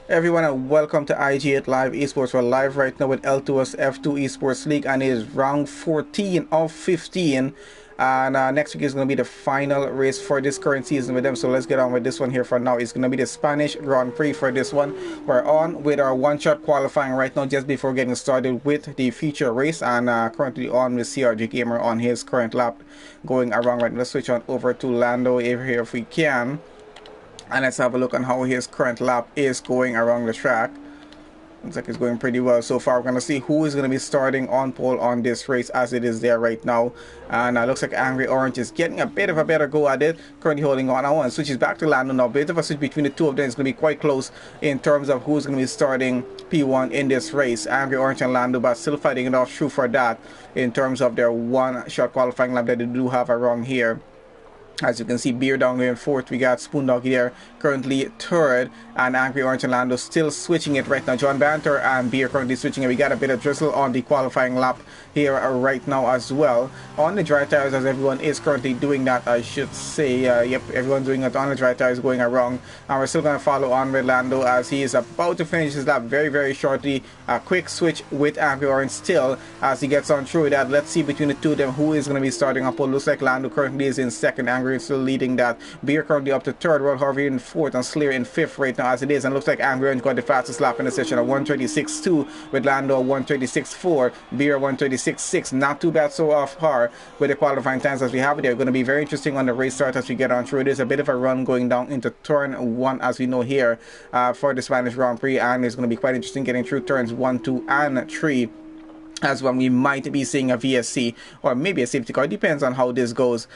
Everyone, and welcome to IG8Live Esports. We're live right now with L2S F2 Esports League, and it is round 14 of 15. And next week is going to be the final race for this current season with them. So let's get on with this one here for now. It's going to be the Spanish Grand Prix for this one. We're on with our one-shot qualifying right now just before getting started with the feature race. And currently on with CRG Gamer on his current lap going around right now. Let's switch on over to Lando here if we can. And let's have a look on how his current lap is going around the track. Looks like it's going pretty well so far. We're going to see who is going to be starting on pole on this race as it is there right now. And looks like Angry Orange is getting a bit of a better go at it. Currently holding on. I want to switch back to Lando now. A bit of a switch between the two of them is going to be quite close in terms of who's going to be starting P1 in this race. Angry Orange and Lando, but still fighting it off true for that in terms of their one-shot qualifying lap that they do have around here. As you can see, Beer down there in fourth. We got Spoondog here currently third, and Angry Orange and Lando still switching it right now. John Banter and Beer currently switching it. We got a bit of drizzle on the qualifying lap here right now as well. On the dry tires, as everyone is currently doing that, I should say. Yep, everyone's doing it on the dry tires going around. And we're still going to follow on with Lando as he is about to finish his lap very, very shortly. A quick switch with Angry Orange still as he gets on through that. Let's see between the two of them who is going to be starting up. Well, looks like Lando currently is in second. Angry is still leading that. Beer currently up to third. World Harvey in fourth and Slayer in fifth right now as it is. And looks like Angry Orange got the fastest lap in the session at 136.2 with Lando 136.4. Beer 136.6. Not too bad so off par with the qualifying times as we have it there. Going to be very interesting on the race start as we get on through. It is a bit of a run going down into turn 1 as we know here for the Spanish Grand Prix, and it's going to be quite interesting getting through turns 1, 2 and 3 as well. We might be seeing a VSC or maybe a safety car. It depends on how this goes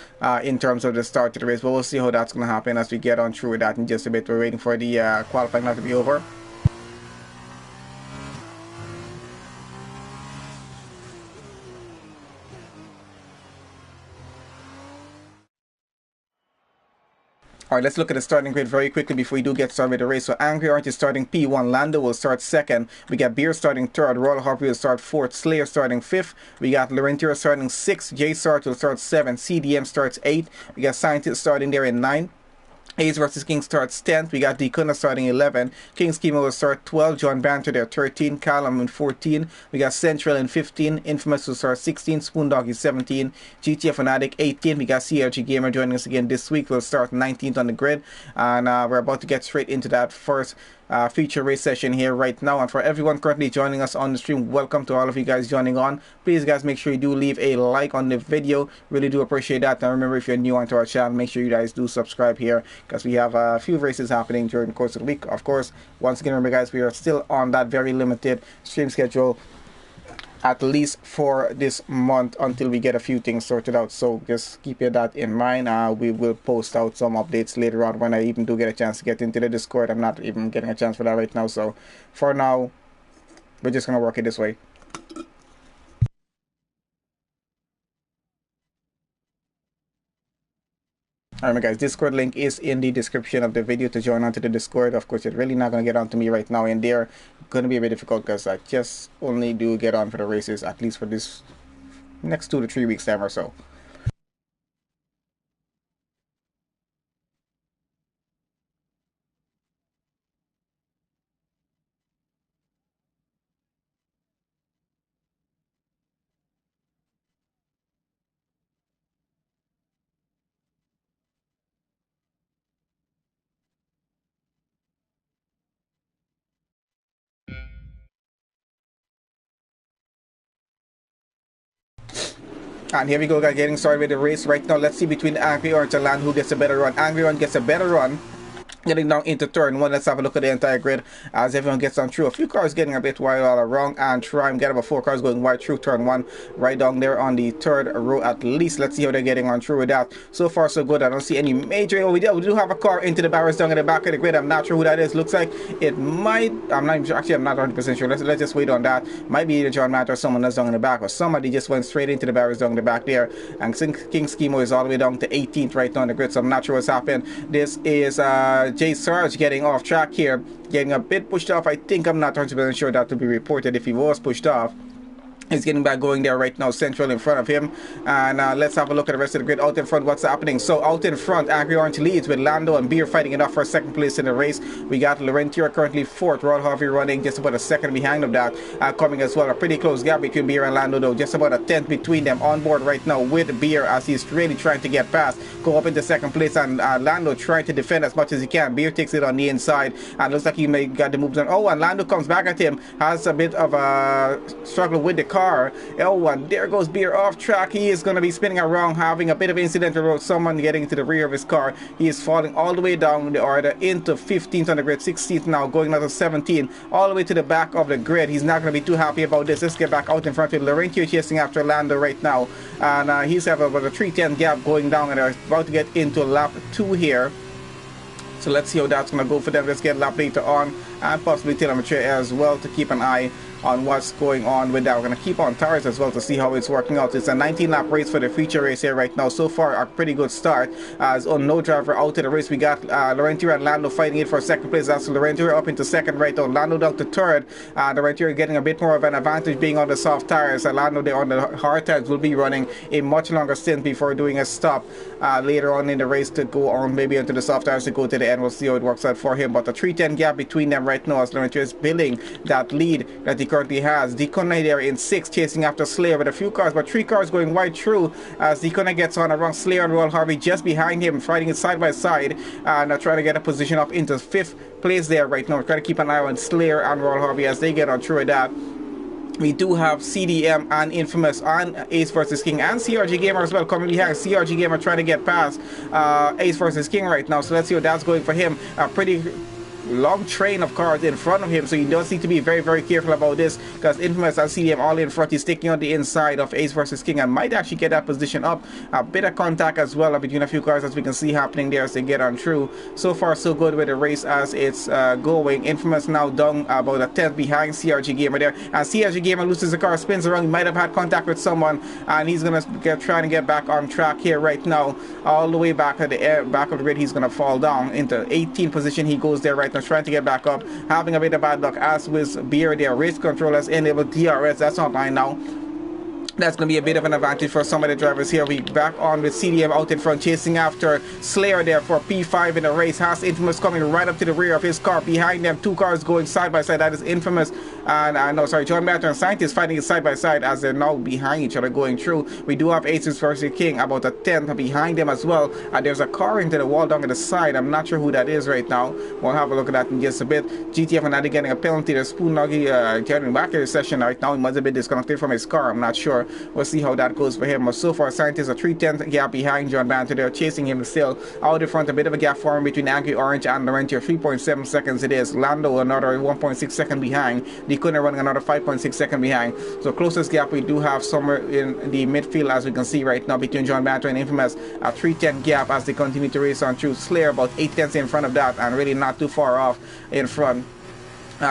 in terms of the start of the race, but we'll see how that's going to happen as we get on through with that in just a bit. We're waiting for the qualifying lap to be over. Alright, let's look at the starting grid very quickly before we do get started with the race. So Angry Orange is starting P1, Lando will start second, we got Beer starting third, Royal Harpy will start fourth, Slayer starting fifth, we got Laurentier starting sixth, J Sart will start seventh, CDM starts eighth, we got Scientist starting there in ninth. Ace vs King starts 10th. We got Decuna starting 11. King's Chemo will start 12. John Banter there 13. Callum in 14. We got Central in 15. Infamous will start 16. Spoondog is 17. GTA Fanatic 18. We got CRG Gamer joining us again this week. We'll start 19th on the grid. And we're about to get straight into that first feature race session here right now. And for everyone currently joining us on the stream, welcome to all of you guys joining on. Please guys, make sure you do leave a like on the video. Really do appreciate that. And remember, if you're new onto our channel, make sure you guys do subscribe here because we have a few races happening during the course of the week. Of course, once again, remember guys, we are still on that very limited stream schedule at least for this month until we get a few things sorted out. So just keep that in mind. We will post out some updates later on when I even do get a chance to get into the Discord. I'm not even getting a chance for that right now. So for now, we're just going to work it this way. Alright guys, Discord link is in the description of the video to join onto the Discord. Of course, you're really not going to get onto me right now, and they're going to be a bit difficult because I just only do get on for the races, at least for this next 2 to 3 weeks time or so. And here we go guys, getting started with the race right now. Let's see between Angry Orange and Land who gets a better run. Angry Orange gets a better run getting down into turn 1. Let's have a look at the entire grid as everyone gets on through. A few cars getting a bit wide all around, and Tryme get about 4 cars going wide through turn 1 right down there on the third row at least. Let's see how they're getting on through with that. So far so good. I don't see any major. Oh, we do have a car into the barriers down in the back of the grid. I'm not sure who that is. Looks like it might, I'm not even sure. Actually, I'm not 100% sure. Let's just wait on that. Might be either John Matt or someone else down in the back, or somebody just went straight into the barriers down in the back there. And King's Chemo is all the way down to 18th right now on the grid, so I'm not sure what's happened. This is Jay Sarge getting off track here, getting a bit pushed off. I think, I'm not 100% sure that to be reported if he was pushed off. He's getting back going there right now, central in front of him. And let's have a look at the rest of the grid out in front. What's happening? So out in front, Angry Orange leads with Lando and Beer fighting it off for second place in the race. We got Laurentier currently fourth. Royal Harvey running just about a second behind of that. Coming as well. A pretty close gap between Beer and Lando though. Just about a tenth between them on board right now with Beer as he's really trying to get past. Go up into second place and Lando trying to defend as much as he can. Beer takes it on the inside and looks like he may got the moves on. Oh, and Lando comes back at him. Has a bit of a struggle with the car. Oh, and there goes Beer off track. He is going to be spinning around, having a bit of incident with someone getting to the rear of his car. He is falling all the way down the order into 15th on the grid, 16th now, going out to 17, all the way to the back of the grid. He's not going to be too happy about this. Let's get back out in front with Laurentier chasing after Lando right now. And he's having about a 3:10 gap going down, and they're about to get into lap 2 here. So let's see how that's going to go for them. Let's get lap later on and possibly telemetry as well to keep an eye on what's going on with that. We're going to keep on tires as well to see how it's working out. It's a 19-lap race for the feature race here right now. So far, a pretty good start. As on no driver out of the race, we got Laurentier and Lando fighting it for second place. That's Laurentier up into second right now. Lando down to third. Laurentier getting a bit more of an advantage being on the soft tires. Lando there on the hard tires will be running a much longer stint before doing a stop later on in the race to go on maybe into the soft tires to go to the end. We'll see how it works out for him. But the 3:10 gap between them right now as Laurentier is building that lead that he currently has. Deconne there in 6th chasing after Slayer with a few cars, but 3 cars going wide through as Deconne gets on around Slayer and Royal Harvey just behind him, fighting it side by side and trying to get a position up into 5th place there right now. Trying to keep an eye on Slayer and Royal Harvey as they get on through that. We do have CDM and Infamous and Ace vs King and CRG Gamer as well coming behind. CRG Gamer trying to get past Ace vs King right now, so let's see what that's going for him. A pretty long train of cars in front of him, so he does need to be very, very careful about this because Infamous and CDM all in front. He's sticking on the inside of Ace vs King and might actually get that position up. A bit of contact as well between a few cars as we can see happening there as they get on through. So far so good with the race as it's going. Infamous now down about a 10th behind CRG Gamer there, and CRG Gamer loses the car, spins around. He might have had contact with someone and he's gonna trying to get back on track here right now, all the way back at the back of the grid. He's gonna fall down into 18th position. He goes there right now trying to get back up, having a bit of bad luck as with Beer there. Race controllers enabled DRS, that's online now. That's going to be a bit of an advantage for some of the drivers here. We back on with CDM out in front chasing after Slayer there for P5 in the race. Has Infamous coming right up to the rear of his car. Behind them, 2 cars going side by side. That is Infamous and no, sorry, John Banter and Scientist fighting it side by side as they're now behind each other going through. We do have Aces versus King about a 10th behind them as well. There's a car into the wall down at the side. I'm not sure who that is right now. We'll have a look at that in just a bit. GTF and Addy getting a penalty. There's Spoon Nuggy getting back in the session right now. He must have been disconnected from his car. I'm not sure. We'll see how that goes for him. But so far, Scientist a 3/10 gap behind John Banter. They're chasing him still out in front. A bit of a gap forming between Angry Orange and Laurentier. 3.7 seconds it is. Lando another 1.6 second behind. Deconne running another 5.6 second behind. So closest gap we do have somewhere in the midfield as we can see right now between John Banter and Infamous. A 3:10 gap as they continue to race on through. Slayer about 8/10 in front of that and really not too far off in front.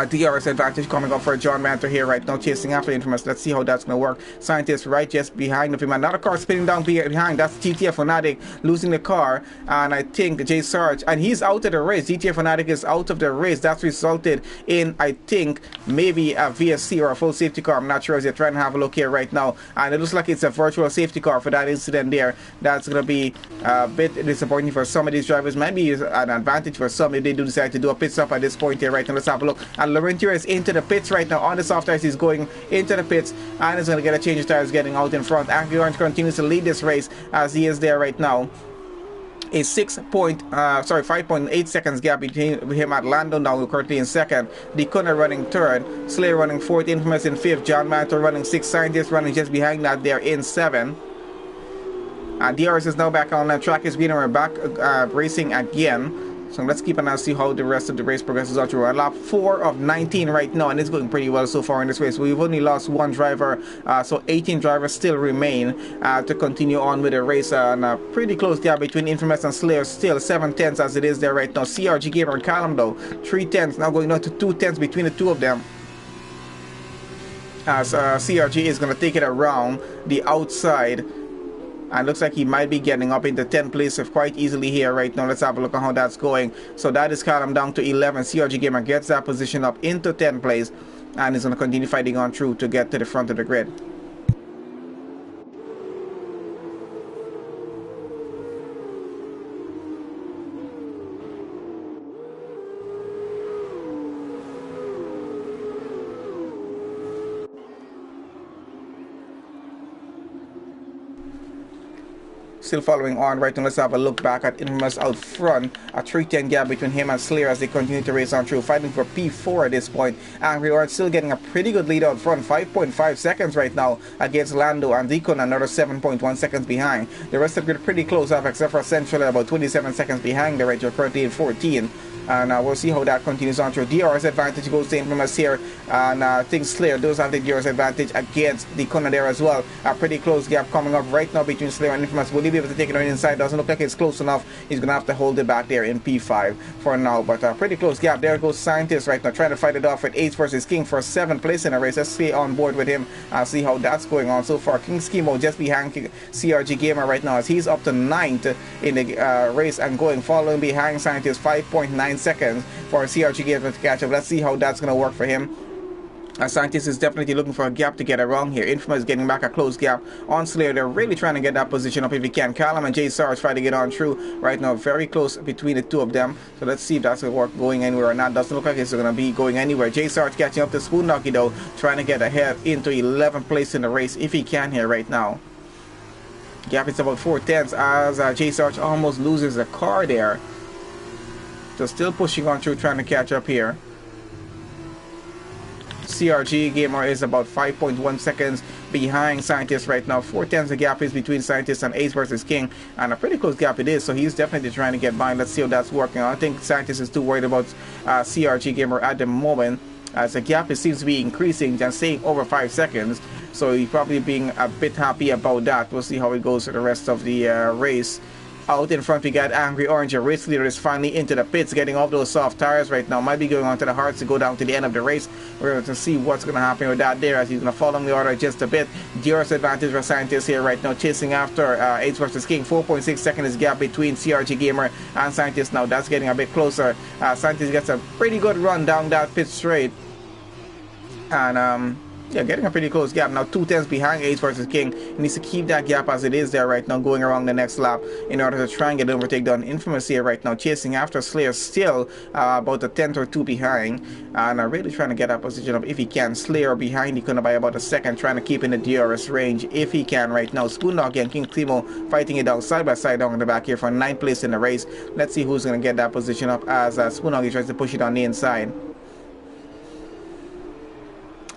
DRS advantage coming up for John Banter here right now, chasing after Infamous. Let's see how that's going to work. Scientist right just behind of him. Another car spinning down behind. That's GTF Fanatic losing the car. And I think Jay Sarge, and he's out of the race. GTF Fanatic is out of the race. That's resulted in, I think, maybe a VSC or a full safety car. I'm not sure as they're trying to have a look here right now. And it looks like it's a virtual safety car for that incident there. That's going to be a bit disappointing for some of these drivers. Might be an advantage for some if they do decide to do a pit stop at this point here right now. Let's have a look. And Laurentier is into the pits right now on the soft tires. He's going into the pits and is going to get a change of tires getting out in front. Angry Orange continues to lead this race as he is there right now. A 5.8 seconds gap between him and Lando now currently in second. Deconne running third. Slayer running fourth. Infamous in fifth. John Mantle running sixth. Scientist running just behind that there in seventh. DRS is now back on the track. Is green and we're back racing again. So let's keep an eye and see how the rest of the race progresses out through. Lap 4 of 19 right now, and it's going pretty well so far in this race. We've only lost 1 driver, so 18 drivers still remain to continue on with the race. And a pretty close gap between Infamous and Slayer, still 7/10 as it is there right now. CRG Gamer and Callum though, 3/10, now going down to 2/10 between the two of them. As CRG is going to take it around the outside. And looks like he might be getting up into 10th place quite easily here right now. Let's have a look at how that's going. So that is Callum down to 11. CRG Gamer gets that position up into 10th place. And is going to continue fighting on through to get to the front of the grid. still following on right now. Let's have a look back at Infamous out front. A 310 gap between him and Slayer as they continue to race on through, fighting for P4 at this point. Angry Orange still getting a pretty good lead out front, 5.5 seconds right now against Lando, and Deacon another 7.1 seconds behind. The rest of the grid pretty close up, except for Central about 27 seconds behind the right. You're currently in 14. And we'll see how that continues on through. DRS advantage goes to Infamous here, and I think Slayer does have the DRS advantage against the Commentator as well. A pretty close gap coming up right now between Slayer and Infamous. Will he be able to take it on the inside? Doesn't look like it's close enough. He's going to have to hold it back there in P5 for now, but a pretty close gap. There goes Scientist right now, trying to fight it off with Ace versus King for 7th place in a race. Let's stay on board with him and see how that's going on so far. King Schemo just behind CRG Gamer right now as he's up to 9th in the race and going, following behind Scientist 5.9 seconds for CRG Gamer to catch up. Let's see how that's going to work for him. Scientist is definitely looking for a gap to get around here. Infamous is getting back a close gap on Slayer. They're really trying to get that position up if he can. Callum and Jay Sarge try to get on through right now. Very close between the two of them. So let's see if that's going to work going anywhere or not. Doesn't look like it's going to be going anywhere. Jay Sarge catching up to Spoon Knocky though, trying to get ahead into 11th place in the race if he can here right now. Gap is about 4/10 as Jay Sarge almost loses the car there. So still pushing on through, trying to catch up here. CRG Gamer is about 5.1 seconds behind Scientist right now. 4/10 the gap is between Scientist and Ace versus King, and a pretty close gap it is, so he's definitely trying to get by. Let's see how that's working. I don't think Scientist is too worried about CRG Gamer at the moment, as the gap seems to be increasing and staying over 5 seconds, so he's probably being a bit happy about that. We'll see how it goes for the rest of the race. Out in front we got Angry Orange. A race leader is finally into the pits, getting off those soft tires right now. Might be going on to the hards to go down to the end of the race. We're going to see what's going to happen with that there, as he's going to follow the order just a bit. DRS advantage for Scientist here right now, chasing after Ace versus King. 4.6 seconds gap between CRG Gamer and Scientist now. That's getting a bit closer. Scientist gets a pretty good run down that pit straight, and yeah, getting a pretty close gap now. 2/10 behind Ace versus King. He needs to keep that gap as it is there right now, going around the next lap in order to try and get an overtake done. Infamous here right now, chasing after Slayer, still about a 10th or 2 behind, and really trying to get that position up if he can. Slayer behind, he couldn't by about a second, trying to keep in the DRS range if he can right now. Spoondog and King Clemo fighting it down side by side down in the back here for 9th place in the race. Let's see who's going to get that position up as Spoondog tries to push it on the inside.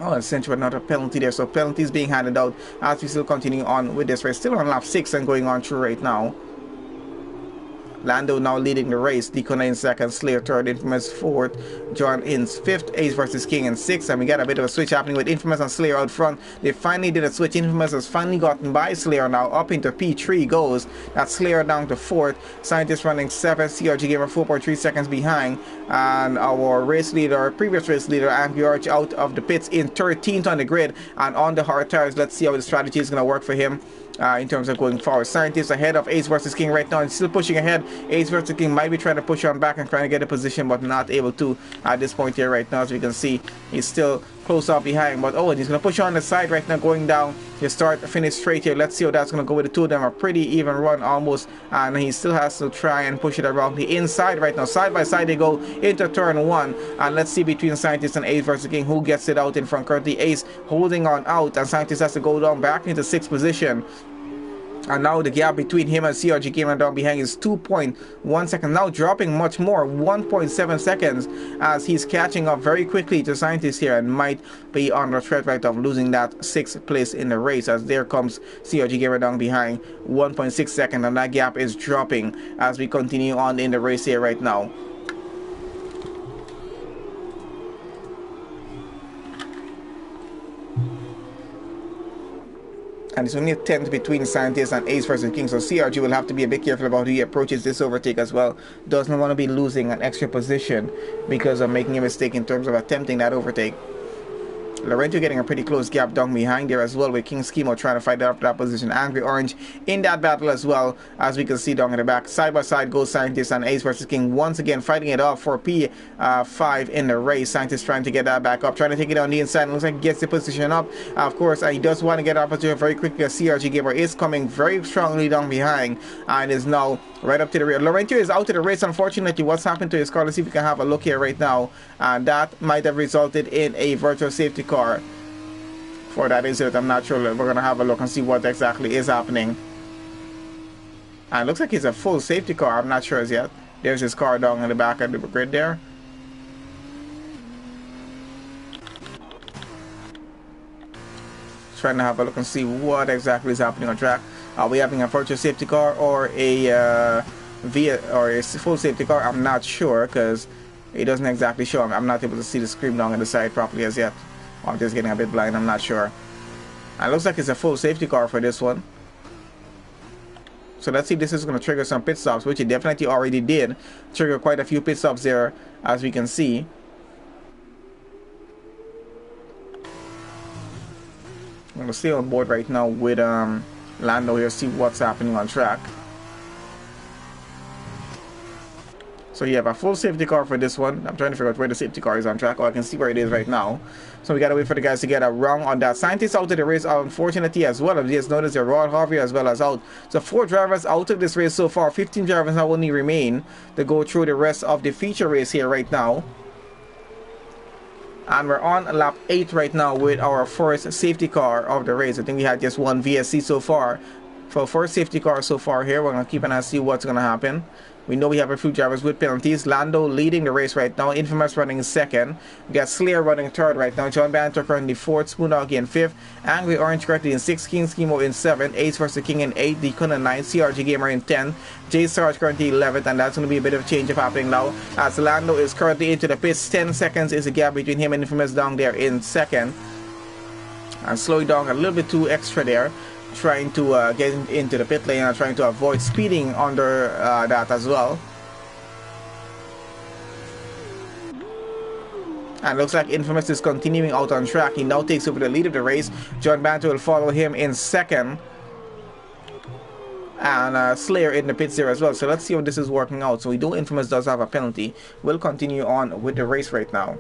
Oh, essentially another penalty there. So penalties being handed out as we still continue on with this race. Still on lap 6 and going on through right now. Lando now leading the race. Deacon in 2nd, Slayer 3rd, Infamous 4th, John in 5th, Ace versus King in 6th, and we got a bit of a switch happening with Infamous and Slayer out front. They finally did a switch. Infamous has finally gotten by Slayer now. Up into P3 goes. That's Slayer down to 4th. Scientist running 7th, CRG Gamer 4.3 seconds behind, and our race leader, previous race leader, Angry Arch out of the pits in 13th on the grid and on the hard tires. Let's see how the strategy is going to work for him. In terms of going forward. Scientist ahead of Ace versus King right now and still pushing ahead. Ace versus King might be trying to push on back and trying to get a position, but not able to at this point here right now. As we can see, he's still close up behind, but oh, and he's going to push on the side right now, going down to start finish straight here. Let's see how that's going to go with the two of them. A pretty even run almost, and he still has to try and push it around the inside right now. Side by side they go into turn 1, and let's see between Scientist and Ace versus King who gets it out in front. Currently Ace holding on out, and Scientist has to go down back into 6th position. And now the gap between him and CRG Gamer down behind is 2.1 seconds. Now dropping much more, 1.7 seconds, as he's catching up very quickly to Scientist here and might be on the threat right of losing that 6th place in the race, as there comes CRG Gamer down behind. 1.6 seconds, and that gap is dropping as we continue on in the race here right now. And it's only a 10th between Scientist and Ace versus King, so CRG will have to be a bit careful about who he approaches this overtake as well. Doesn't want to be losing an extra position because of making a mistake in terms of attempting that overtake. Laurento getting a pretty close gap down behind there as well, with King Schemo trying to fight up that position. Angry Orange in that battle as well, as we can see down in the back. Side by side goes Scientist and Ace versus King, once again fighting it off for P5 in the race. Scientist trying to get that back up, trying to take it on the inside. Looks like he gets the position up. Of course, he does want to get that position very quickly. CRG Gamer is coming very strongly down behind and is now right up to the rear. Laurento is out of the race, unfortunately. What's happened to his car? Let's see if we can have a look here right now. And that might have resulted in a virtual safety car for that incident. I'm not sure. We're going to have a look and see what exactly is happening. And it looks like it's a full safety car. I'm not sure as yet. There's his car down in the back of the grid there. Trying to have a look and see what exactly is happening on track. Are we having a virtual safety car or a full safety car? I'm not sure because it doesn't exactly show. I'm not able to see the screen down on the side properly as yet. I'm just getting a bit blind. I'm not sure. And it looks like it's a full safety car for this one. So let's see if this is going to trigger some pit stops, which it definitely already did. Trigger quite a few pit stops there, as we can see. I'm going to stay on board right now with Lando here, see what's happening on track. So you have a full safety car for this one. I'm trying to figure out where the safety car is on track. Oh, I can see where it is right now. So we gotta wait for the guys to get a run on that. Scientists out of the race, unfortunately, as well. As you just noticed, Rod Harvey as well as out. So 4 drivers out of this race so far. 15 drivers now only remain to go through the rest of the feature race here right now. And we're on lap 8 right now with our first safety car of the race. I think we had just one VSC so far. For first safety car so far here, we're gonna keep an eye and see what's gonna happen. We know we have a few drivers with penalties. Lando leading the race right now. Infamous running second. We got Slayer running third right now. John Banter currently fourth. Spoondoggy in fifth. Angry Orange currently in sixth. King Schemo in seventh. Ace vs. King in eighth. Deacon in ninth. CRG Gamer in 10th. J Sarge currently 11th. And that's going to be a bit of a change of happening now, as Lando is currently into the pits. 10 seconds is the gap between him and Infamous down there in second. And slowing down a little bit too extra there, trying to get into the pit lane and trying to avoid speeding under that as well. And looks like Infamous is continuing out on track. He now takes over the lead of the race. John Banter will follow him in second. And Slayer in the pits there as well. So let's see how this is working out. So we know Infamous does have a penalty. We'll continue on with the race right now.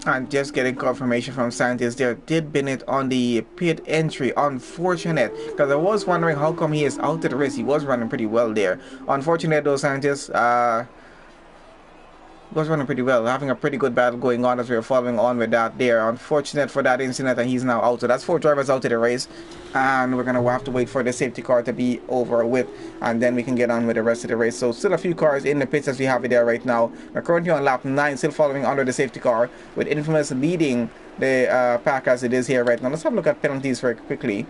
And just getting confirmation from scientists there, did Bennett on the pit entry. Unfortunate, because I was wondering how come he is out of the race. He was running pretty well there. Unfortunate though, scientists was running pretty well, having a pretty good battle going on as we were following on with that there. Unfortunate for that incident, and he's now out. So that's 4 drivers out of the race, and we're gonna have to wait for the safety car to be over with, and then we can get on with the rest of the race. So still a few cars in the pits as we have it there right now. We're currently on lap 9, still following under the safety car, with Infamous leading the pack as it is here right now. Let's have a look at penalties very quickly.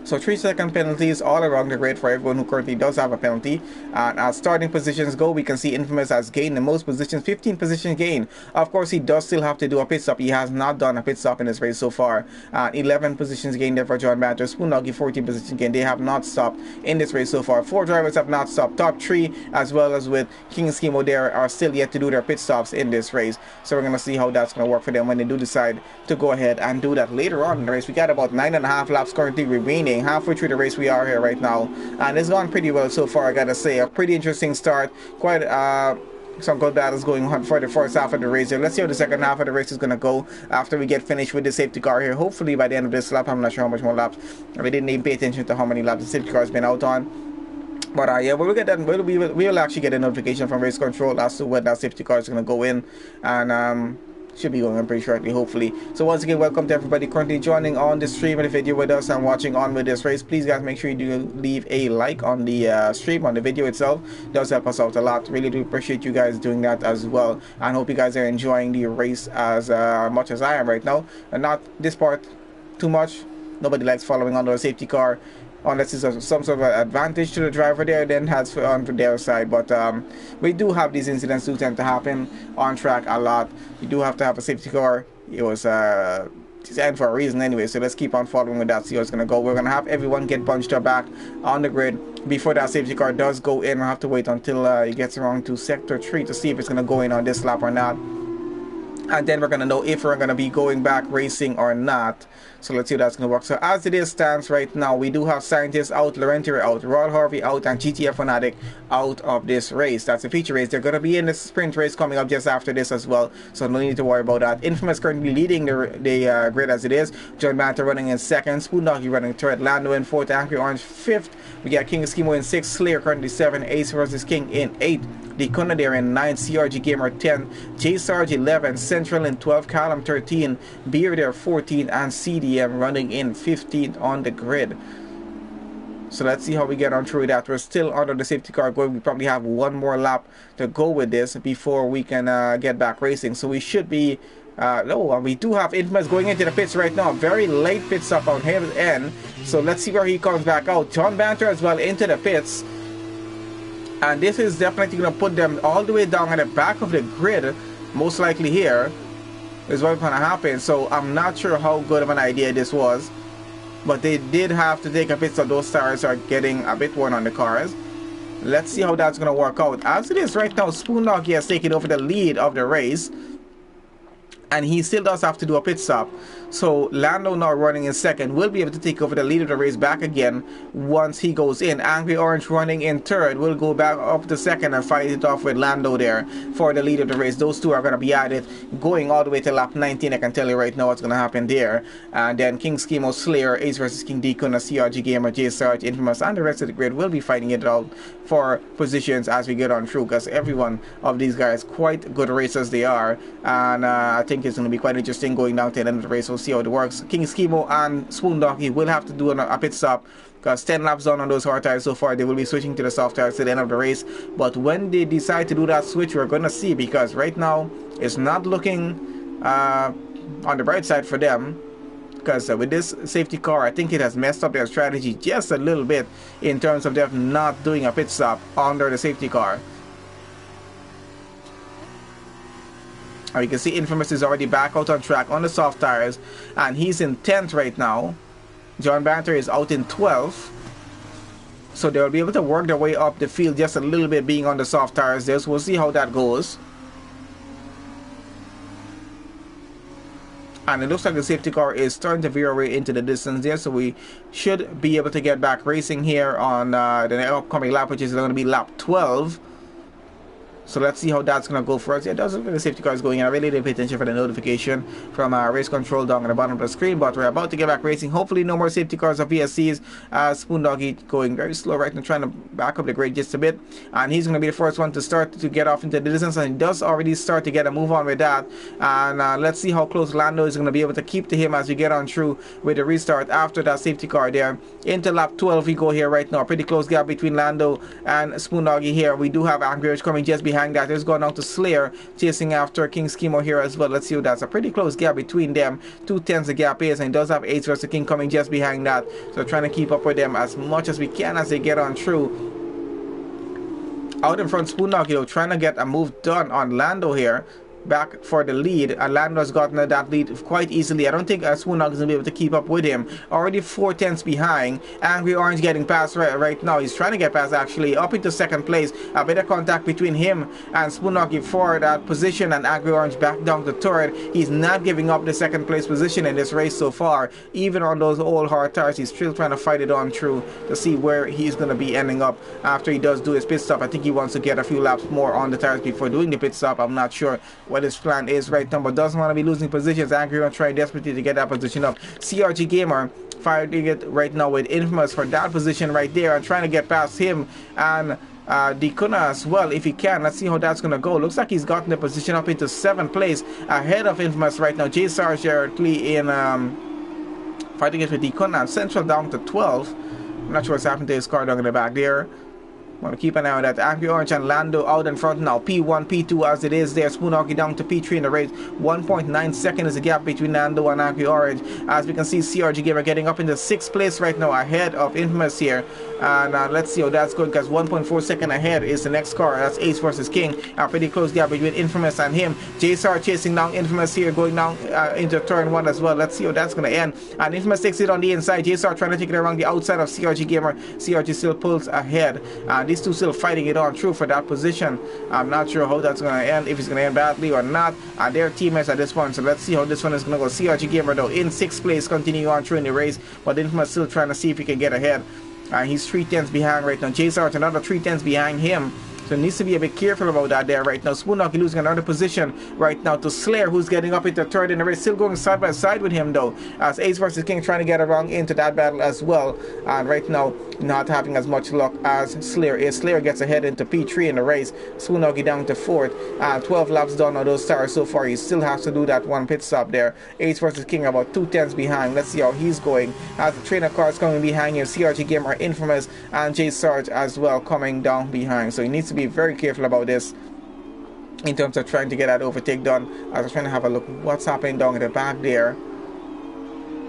So 3-second penalties all around the grid for everyone who currently does have a penalty. And as starting positions go, we can see Infamous has gained the most positions, 15 position gain. Of course, he does still have to do a pit stop. He has not done a pit stop in this race so far. 11 positions gained there for John Banter. Spoondoggy 14 position gain. They have not stopped in this race so far. 4 drivers have not stopped. Top 3 as well as with King Schemo there are still yet to do their pit stops in this race. So we're going to see how that's going to work for them when they do decide to go ahead and do that later on in the race. We got about 9.5 laps currently remaining. Halfway through the race we are here right now, and it's gone pretty well so far. I gotta say, a pretty interesting start. Quite some good battles going on for the first half of the race here. Let's see how the second half of the race is gonna go after we get finished with the safety car here. Hopefully by the end of this lap. I'm not sure how much more laps. We didn't even pay attention to how many laps the safety car has been out on. But yeah, we'll get that. We'll actually get a notification from race control as to when that safety car is gonna go in, and should be going on pretty shortly, hopefully. So once again, welcome to everybody currently joining on the stream and the video with us and watching on with this race. Please guys, make sure you do leave a like on the stream, on the video itself. It does help us out a lot. Really do appreciate you guys doing that as well, and hope you guys are enjoying the race as much as I am right now. And not this part too much. Nobody likes following under a safety car unless it's some sort of advantage to the driver there, then has on their side. But we do have these incidents do tend to happen on track a lot. You do have to have a safety car. It was designed for a reason anyway, so let's keep on following with that, see how it's going to go. We're going to have everyone get bunched up back on the grid before that safety car does go in. We'll have to wait until it gets around to sector 3 to see if it's going to go in on this lap or not, and then we're going to know if we're going to be going back racing or not. So let's see how that's going to work. So as it is stands right now, we do have Scientist out, Laurentier out, Rod Harvey out, and GTF Fanatic out of this race. That's the feature race. They're going to be in the sprint race coming up just after this as well, so no need to worry about that. Infamous currently leading the grid as it is. John Banter running in second, Spoondoggy running third, Lando in fourth, Angry Orange fifth. We got King Eskimo in sixth, Slayer currently 7, Ace versus King in 8, Decona there in 9, CRG Gamer 10, J Sarge 11, Central in 12, Callum 13, Beer there 14, and CDM running in 15 on the grid. So let's see how we get on through that. We're still under the safety car going. We probably have one more lap to go with this before we can get back racing. So we should be we do have Infamous going into the pits right now. Very late pit stop on his end. So let's see where he comes back out. John Banter as well into the pits. And this is definitely going to put them all the way down at the back of the grid. Most likely here is what's going to happen. So I'm not sure how good of an idea this was, but they did have to take a pit stop. Those tires are getting a bit worn on the cars. Let's see how that's going to work out. As it is right now, Spoondoggy has taken over the lead of the race, and he still does have to do a pit stop. So Lando now running in second will be able to take over the lead of the race back again once he goes in. Angry Orange running in third will go back up to second and fight it off with Lando there for the lead of the race. Those two are going to be at it going all the way to lap 19. I can tell you right now what's going to happen there. And then King Schemo, Slayer, Ace versus King Decona, CRG Gamer, J Sarge, Infamous, and the rest of the grid will be fighting it out for positions as we get on through, because every one of these guys quite good racers they are. And I think it's going to be quite interesting going down to the end of the race. We'll see how it works. King Schemo and Spoondoggy will have to do a pit stop, because 10 laps done on those hard tires so far. They will be switching to the soft tires to the end of the race. But when they decide to do that switch, we're going to see, because right now it's not looking on the bright side for them, because with this safety car, I think it has messed up their strategy just a little bit in terms of them not doing a pit stop under the safety car. You can see Infamous is already back out on track on the soft tires, and he's in 10th right now. John Banter is out in 12th. So they'll be able to work their way up the field just a little bit being on the soft tires there. So we'll see how that goes. And it looks like the safety car is starting to veer away into the distance there. So we should be able to get back racing here on the upcoming lap, which is going to be lap 12. So let's see how that's going to go for us. Yeah, it does look like the safety car is going in. I really didn't pay attention for the notification from race control down at the bottom of the screen, but we're about to get back racing. Hopefully no more safety cars or VSCs. Spoondoggy going very slow right now, trying to back up the grade just a bit. And he's going to be the first one to start to get off into the distance, and he does already start to get a move on with that. And let's see how close Lando is going to be able to keep to him as we get on through with the restart after that safety car there. Into lap 12 we go here right now. Pretty close gap between Lando and Spoondoggy here. We do have Angry Orange coming just behind that. There's going down to Slayer chasing after King Schemo here as well. Let's see what that's a pretty close gap between them. 2/10 the gap is, and he does have Ace versus King coming just behind that. So trying to keep up with them as much as we can as they get on through. Out in front, Spoondoggy though trying to get a move done on Lando here. Back for the lead, and Lando has gotten that lead quite easily. I don't think Spoondoggy is going to be able to keep up with him. Already 4/10 behind. Angry Orange getting past right now. He's trying to get past actually up into second place. A bit of contact between him and Spoondoggy for that position, and Angry Orange back down to third. He's not giving up the second place position in this race so far. Even on those old hard tires, he's still trying to fight it on through to see where he's going to be ending up after he does do his pit stop. I think he wants to get a few laps more on the tires before doing the pit stop. I'm not sure what his plan is right now, but doesn't want to be losing positions. Angry Orange trying desperately to get that position up. CRG Gamer fighting it right now with Infamous for that position right there, and trying to get past him and Decona as well if he can. Let's see how that's gonna go. Looks like he's gotten the position up into 7th place ahead of Infamous right now. J Sarge directly in fighting it with Decona, and Central down to 12. I'm not sure what's happened to his car down in the back there. Want to keep an eye on that. Angry Orange and Lando out in front now. P1, P2 as it is there. Spoon hockey down to P3 in the race. 1.9 seconds is the gap between Lando and Angry Orange. As we can see, CRG Gamer getting up into 6th place right now, ahead of Infamous here. And let's see how that's good, because 1.4 seconds ahead is the next car. That's Ace versus King. A pretty close gap between Infamous and him. JSR chasing down Infamous here, going down into turn 1 as well. Let's see how that's going to end. And Infamous takes it on the inside. JSR trying to take it around the outside of CRG Gamer. CRG still pulls ahead. These two still fighting it on through for that position. I'm not sure how that's going to end, if it's going to end badly or not. They're teammates at this point, so let's see how this one is going to go. CRG Gamer though in 6th place, continue on through in the race, but Infamous still trying to see if he can get ahead. He's 3/10 behind right now. JSR another 3/10 behind him. So needs to be a bit careful about that there right now. Spoonhockey losing another position right now to Slayer, who's getting up into 3rd in the race. Still going side by side with him though, as Ace versus King trying to get around into that battle as well. And right now not having as much luck as Slayer is. Slayer gets ahead into P3 in the race. Spoonhockey down to 4th. 12 laps done on those stars so far. He still has to do that one pit stop there. Ace versus King about 2/10 behind. Let's see how he's going. As the trainer cars coming behind him, CRG Gamer, Infamous, and J Sarge as well coming down behind. So he needs to be very careful about this in terms of trying to get that overtake done. I was trying to have a look what's happening down at the back there.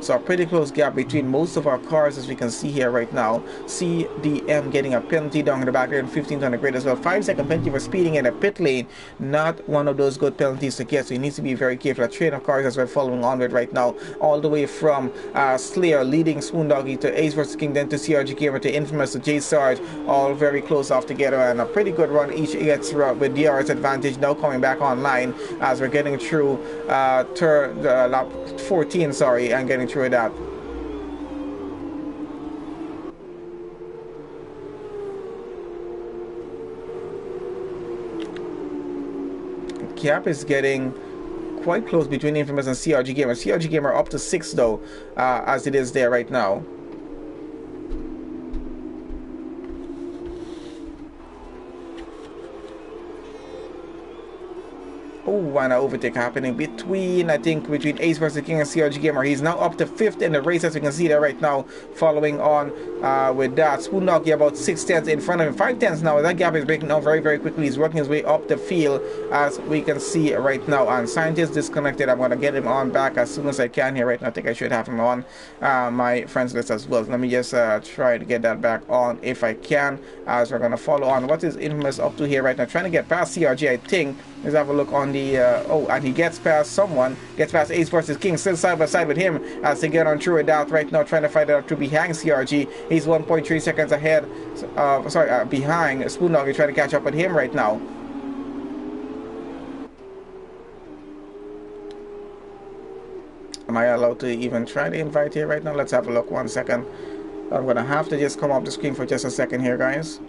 So a pretty close gap between most of our cars, as we can see here right now. CDM getting a penalty down in the back there in 15th on the grid as well. 5-second penalty for speeding in a pit lane. Not one of those good penalties to get, so you need to be very careful. A train of cars as we're following on with right now, all the way from Slayer leading Spoondoggy to Ace vs King, then to CRG Gamer to Infamous to J Sarge, all very close off together, and a pretty good run each gets with DR's advantage now coming back online as we're getting through lap 14, sorry, and getting through that. Gap is getting quite close between Infamous and CRG Gamer. CRG Gamer up to 6 though, as it is there right now. Oh, and an overtake happening between Ace vs King and CRG Gamer. He's now up to 5th in the race, as we can see there right now. Following on with that, Spoondoggy about 6/10 in front of him. 5/10 now. That gap is breaking down very, very quickly. He's working his way up the field, as we can see right now. And Scientist disconnected. I'm going to get him on back as soon as I can here right now. I think I should have him on my friends list as well. Let me just try to get that back on if I can, as we're going to follow on. What is Infamous up to here right now? Trying to get past CRG, I think. Let's have a look on the and he gets past someone, gets past Ace vs King, still side by side with him as they get on through it out right now, trying to fight it out to behind CRG. He's 1.3 seconds ahead, behind Spoondoggy, trying to catch up with him right now. Am I allowed to even try to invite here right now? Let's have a look, 1 second. I'm gonna have to just come off the screen for just a second here, guys.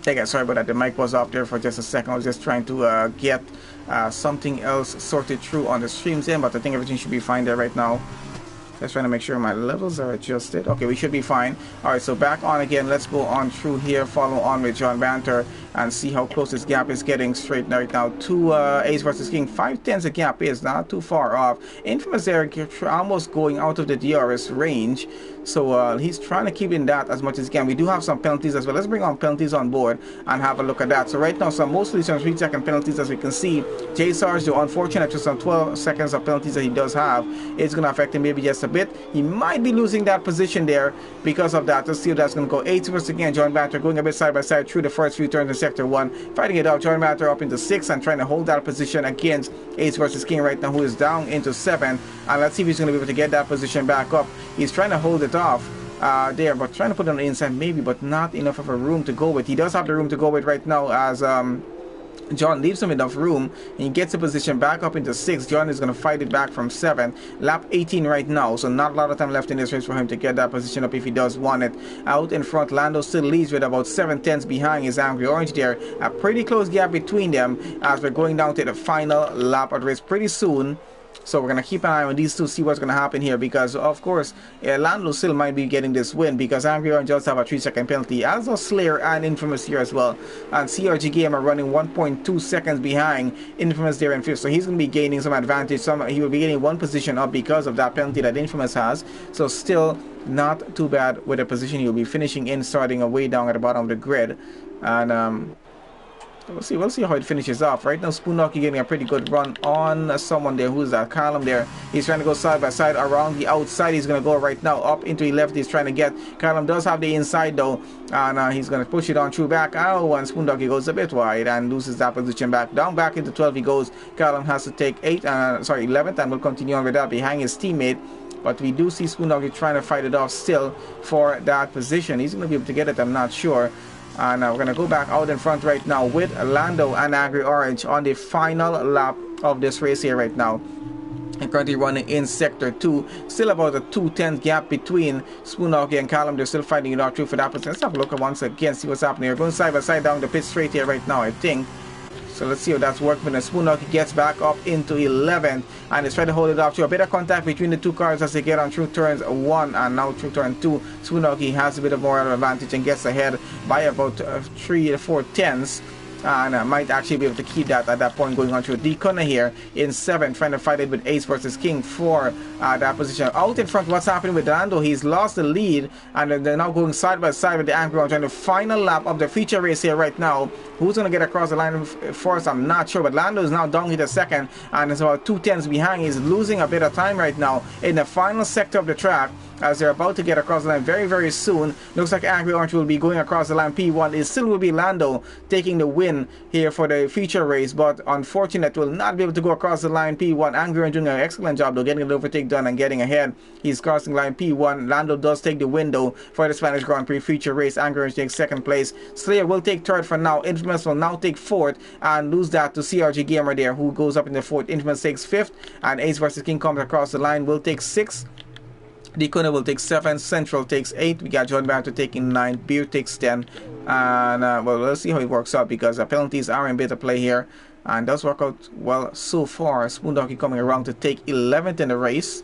Again, sorry about that. The mic was off there for just a second. I was just trying to get something else sorted through on the streams end, but I think everything should be fine there right now. Just trying to make sure my levels are adjusted. Okay, we should be fine. All right, so back on again. Let's go on through here, follow on with John Banter, and see how close this gap is getting straight right now. To Ace versus King. 5/10 the gap is not too far off. Infamous there almost going out of the DRS range. So he's trying to keep in that as much as he can. We do have some penalties as well. Let's bring on penalties on board and have a look at that. So right now, mostly some 3-second penalties, as we can see. J Sarge, though, unfortunate, just some 12 seconds of penalties that he does have. It's going to affect him maybe just a bit. He might be losing that position there because of that. Let's see if that's going to go. 8 versus again. John Banter going a bit side by side through the first few turns in Sector 1. Fighting it out. John Banter up into 6 and trying to hold that position against 8 versus King right now, who is down into 7. And let's see if he's going to be able to get that position back up. He's trying to hold it off there, but trying to put it on the inside maybe, but not enough of a room to go with. He does have the room to go with right now as John leaves him enough room. He gets the position back up into 6. John is going to fight it back from 7. Lap 18 right now, so not a lot of time left in this race for him to get that position up if he does want it. Out in front, Lando still leads with about 7/10 behind his Angry Orange there. A pretty close gap between them as we're going down to the final lap of the race pretty soon. So we're going to keep an eye on these two, see what's going to happen here, because of course Lando still might be getting this win because Angry Orange does have a 3-second penalty, as does Slayer and Infamous here as well. And CRG Gamer running 1.2 seconds behind Infamous there in 5th, so he's going to be gaining some advantage. He will be getting one position up because of that penalty that Infamous has. So still not too bad with the position he'll be finishing in, starting away down at the bottom of the grid. And we'll see how it finishes off. Right now, Spoondocky getting a pretty good run on someone there. Who's that? Callum there. He's trying to go side by side around the outside. He's going to go right now up into the left. He's trying to get. Callum does have the inside though, and he's going to push it on through back. Oh, and Spoondocky goes a bit wide and loses that position back. Down back into 12 he goes. Callum has to take 11th, and will continue on with that behind his teammate. But we do see Spoondocky trying to fight it off still for that position. He's going to be able to get it, I'm not sure. And we're going to go back out in front right now with Lando and Angry Orange on the final lap of this race here right now. And currently running in Sector 2. Still about a 2/10 gap between Spoondocky and Callum. They're still fighting it out through for that position. Let's have a look at once again, see what's happening. We're going side by side down the pit straight here right now, I think. So let's see how that's working. And Spoondocky gets back up into 11th and is trying to hold it off to a bit of contact between the two cars as they get on through turns 1 and now through turn 2. Spoondocky has a bit of more advantage and gets ahead by about 3 to 4 tenths. And might actually be able to keep that at that point, going on through Deacon here in 7th, trying to fight it with Ace versus King for that position. Out in front, what's happening with Lando? He's lost the lead, and they're now going side by side with the Angry Orange on the final lap of the feature race here right now. Who's going to get across the line first? I'm not sure, but Lando is now down here the second, and it's about 2/10 behind. He's losing a bit of time right now in the final sector of the track, as they're about to get across the line very, very soon. Looks like Angry Orange will be going across the line P1. It still will be Lando taking the win here for the feature race, but unfortunate will not be able to go across the line P1. Angry Orange doing an excellent job though, getting the overtake done and getting ahead. He's crossing line P1. Lando does take the win though for the Spanish Grand Prix feature race. Angry Orange takes 2nd place. Slayer will take 3rd for now. Infamous will now take 4th and lose that to CRG Gamer there, who goes up in the 4th. Infamous takes 5th, and Ace versus King comes across the line, will take 6th. Deacon will take 7, Central takes 8, we got John Banter taking 9, Beer takes 10, and well, let's see how it works out, because the penalties are in bit of play here, and does work out well so far. Spoondocky coming around to take 11th in the race.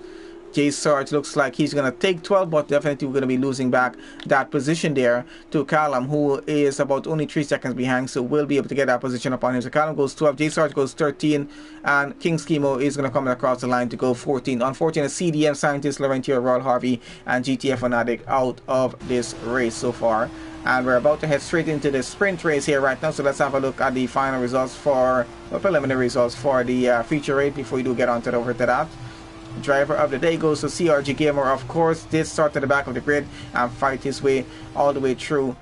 J Sarge looks like he's going to take 12, but definitely we're going to be losing back that position there to Callum, who is about only 3 seconds behind, so we'll be able to get that position upon him. So Callum goes 12, J Sarge goes 13, and King Schemo is going to come across the line to go 14. Unfortunate CDM Scientist, Laurentier, Royal Harvey, and GTF Fanatic out of this race so far. And we're about to head straight into the sprint race here right now, so let's have a look at the final results for, well, preliminary results for the feature race before we do get on to over to that. Driver of the day goes to CRG Gamer, of course. Did start at the back of the grid and fight his way all the way through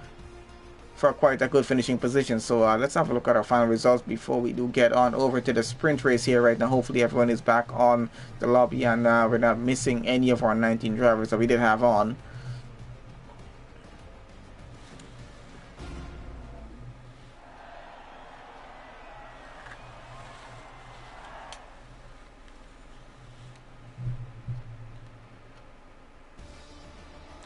for quite a good finishing position. So let's have a look at our final results before we do get on over to the sprint race here right now. Hopefully everyone is back on the lobby and we're not missing any of our 19 drivers that we did have on.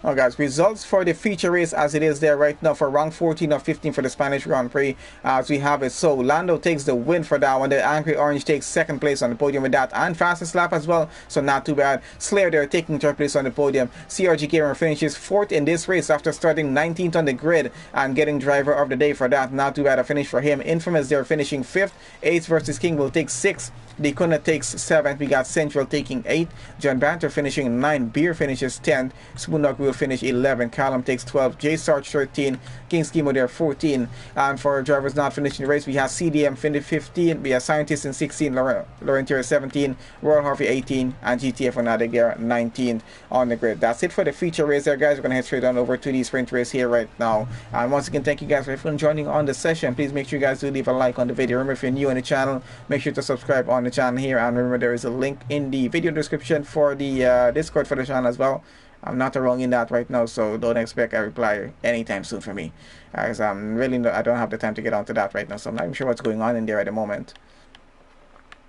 Oh guys, results for the feature race as it is there right now for round 14 or 15 for the Spanish Grand Prix as we have it. So Lando takes the win for that one. The Angry Orange takes second place on the podium with that, and fastest lap as well, so not too bad. Slayer there taking third place on the podium. CRG Gamer finishes fourth in this race after starting 19th on the grid and getting driver of the day for that. Not too bad a finish for him. Infamous there finishing fifth. Ace versus King will take sixth. Dekuna takes 7th. We got Central taking 8th. John Banter finishing 9th. Beer finishes 10th. Spoondog will finish 11th. Callum takes 12th. J Sarge 13th. King Schemo there 14th. And for drivers not finishing the race, we have CDM finish 15th. We have Scientist in 16th. Laurentier 17th. Royal Harvey 18th. And GTF Onadager 19th on the grid. That's it for the feature race there, guys. We're going to head straight on over to the sprint race here right now. And once again, thank you guys for joining on the session. Please make sure you guys do leave a like on the video. Remember, if you're new on the channel, make sure to subscribe on the channel here, and remember there is a link in the video description for the Discord for the channel as well. I'm not wrong in that right now, so don't expect a reply anytime soon for me, as I don't have the time to get onto that right now, so I'm not even sure what's going on in there at the moment.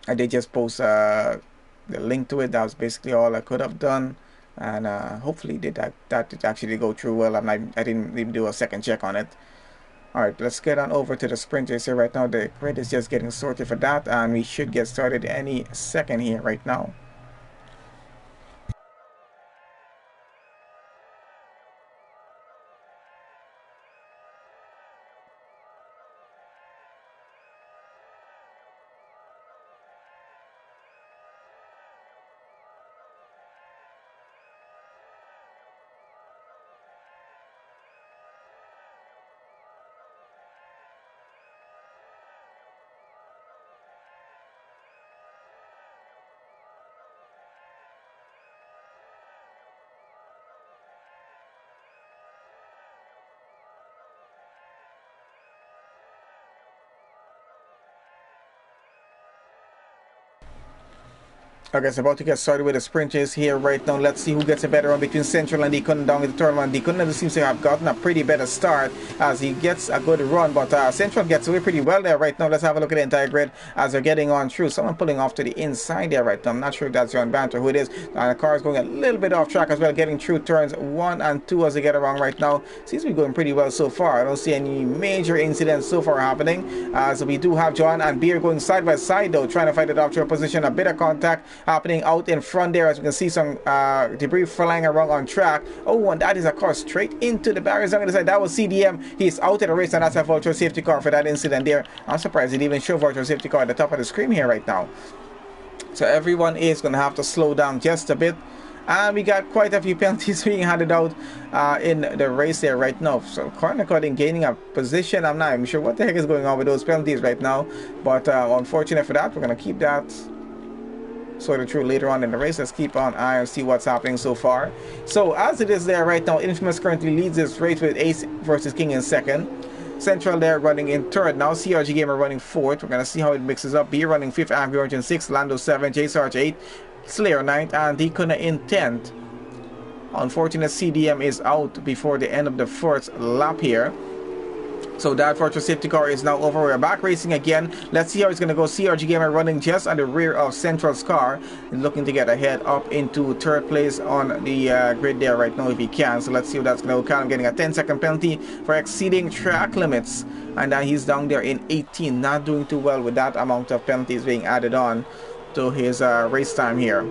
I did just post the link to it. That was basically all I could have done, and hopefully that did actually go through well. I didn't even do a second check on it. Alright, let's get on over to the sprint race here right now. The grid is just getting sorted for that, and we should get started any second here right now. Okay, so about to get started with the sprint race here right now. Let's see who gets a better run between Central and Dekuna down with the third one. Dekuna seems to have gotten a pretty better start as he gets a good run, but Central gets away pretty well there right now. Let's have a look at the entire grid as they're getting on through. Someone pulling off to the inside there right now. I'm not sure if that's John Banter, who it is. And the car is going a little bit off track as well, getting through turns 1 and 2 as they get around right now. Seems to be going pretty well so far. I don't see any major incidents so far happening. So we do have John and Beer going side by side though, trying to fight it off to a position. A bit of contact happening out in front there, as we can see some debris flying around on track. Oh, and that is a car straight into the barriers on the side. That was CDM. He's out of the race, and that's a virtual safety car for that incident there. I'm surprised it even showed virtual safety car at the top of the screen here right now. So everyone is going to have to slow down just a bit. And we got quite a few penalties being handed out in the race there right now. So Corner Cutting gaining a position. I'm not even sure what the heck is going on with those penalties right now. But unfortunate for that, we're going to keep that sort of true later on in the race. Let's keep on eye and see what's happening so far. So as it is there right now, Infamous currently leads this race with Ace versus King in second. Central there running in third. Now CRG Gamer running fourth. We're going to see how it mixes up. B running fifth, Angry Orange in sixth, Lando 7th, J Sarge 8th, Slayer 9th, and Dekuna in 10th. Unfortunate CDM is out before the end of the first lap here. So that virtual safety car is now over. We're back racing again. Let's see how it's going to go. CRG Gamer running just on the rear of Central's car, and looking to get ahead up into third place on the grid there right now if he can. So let's see how that's going to go. Callum getting a 10-second penalty for exceeding track limits, and he's down there in 18. Not doing too well with that amount of penalties being added on to his race time here.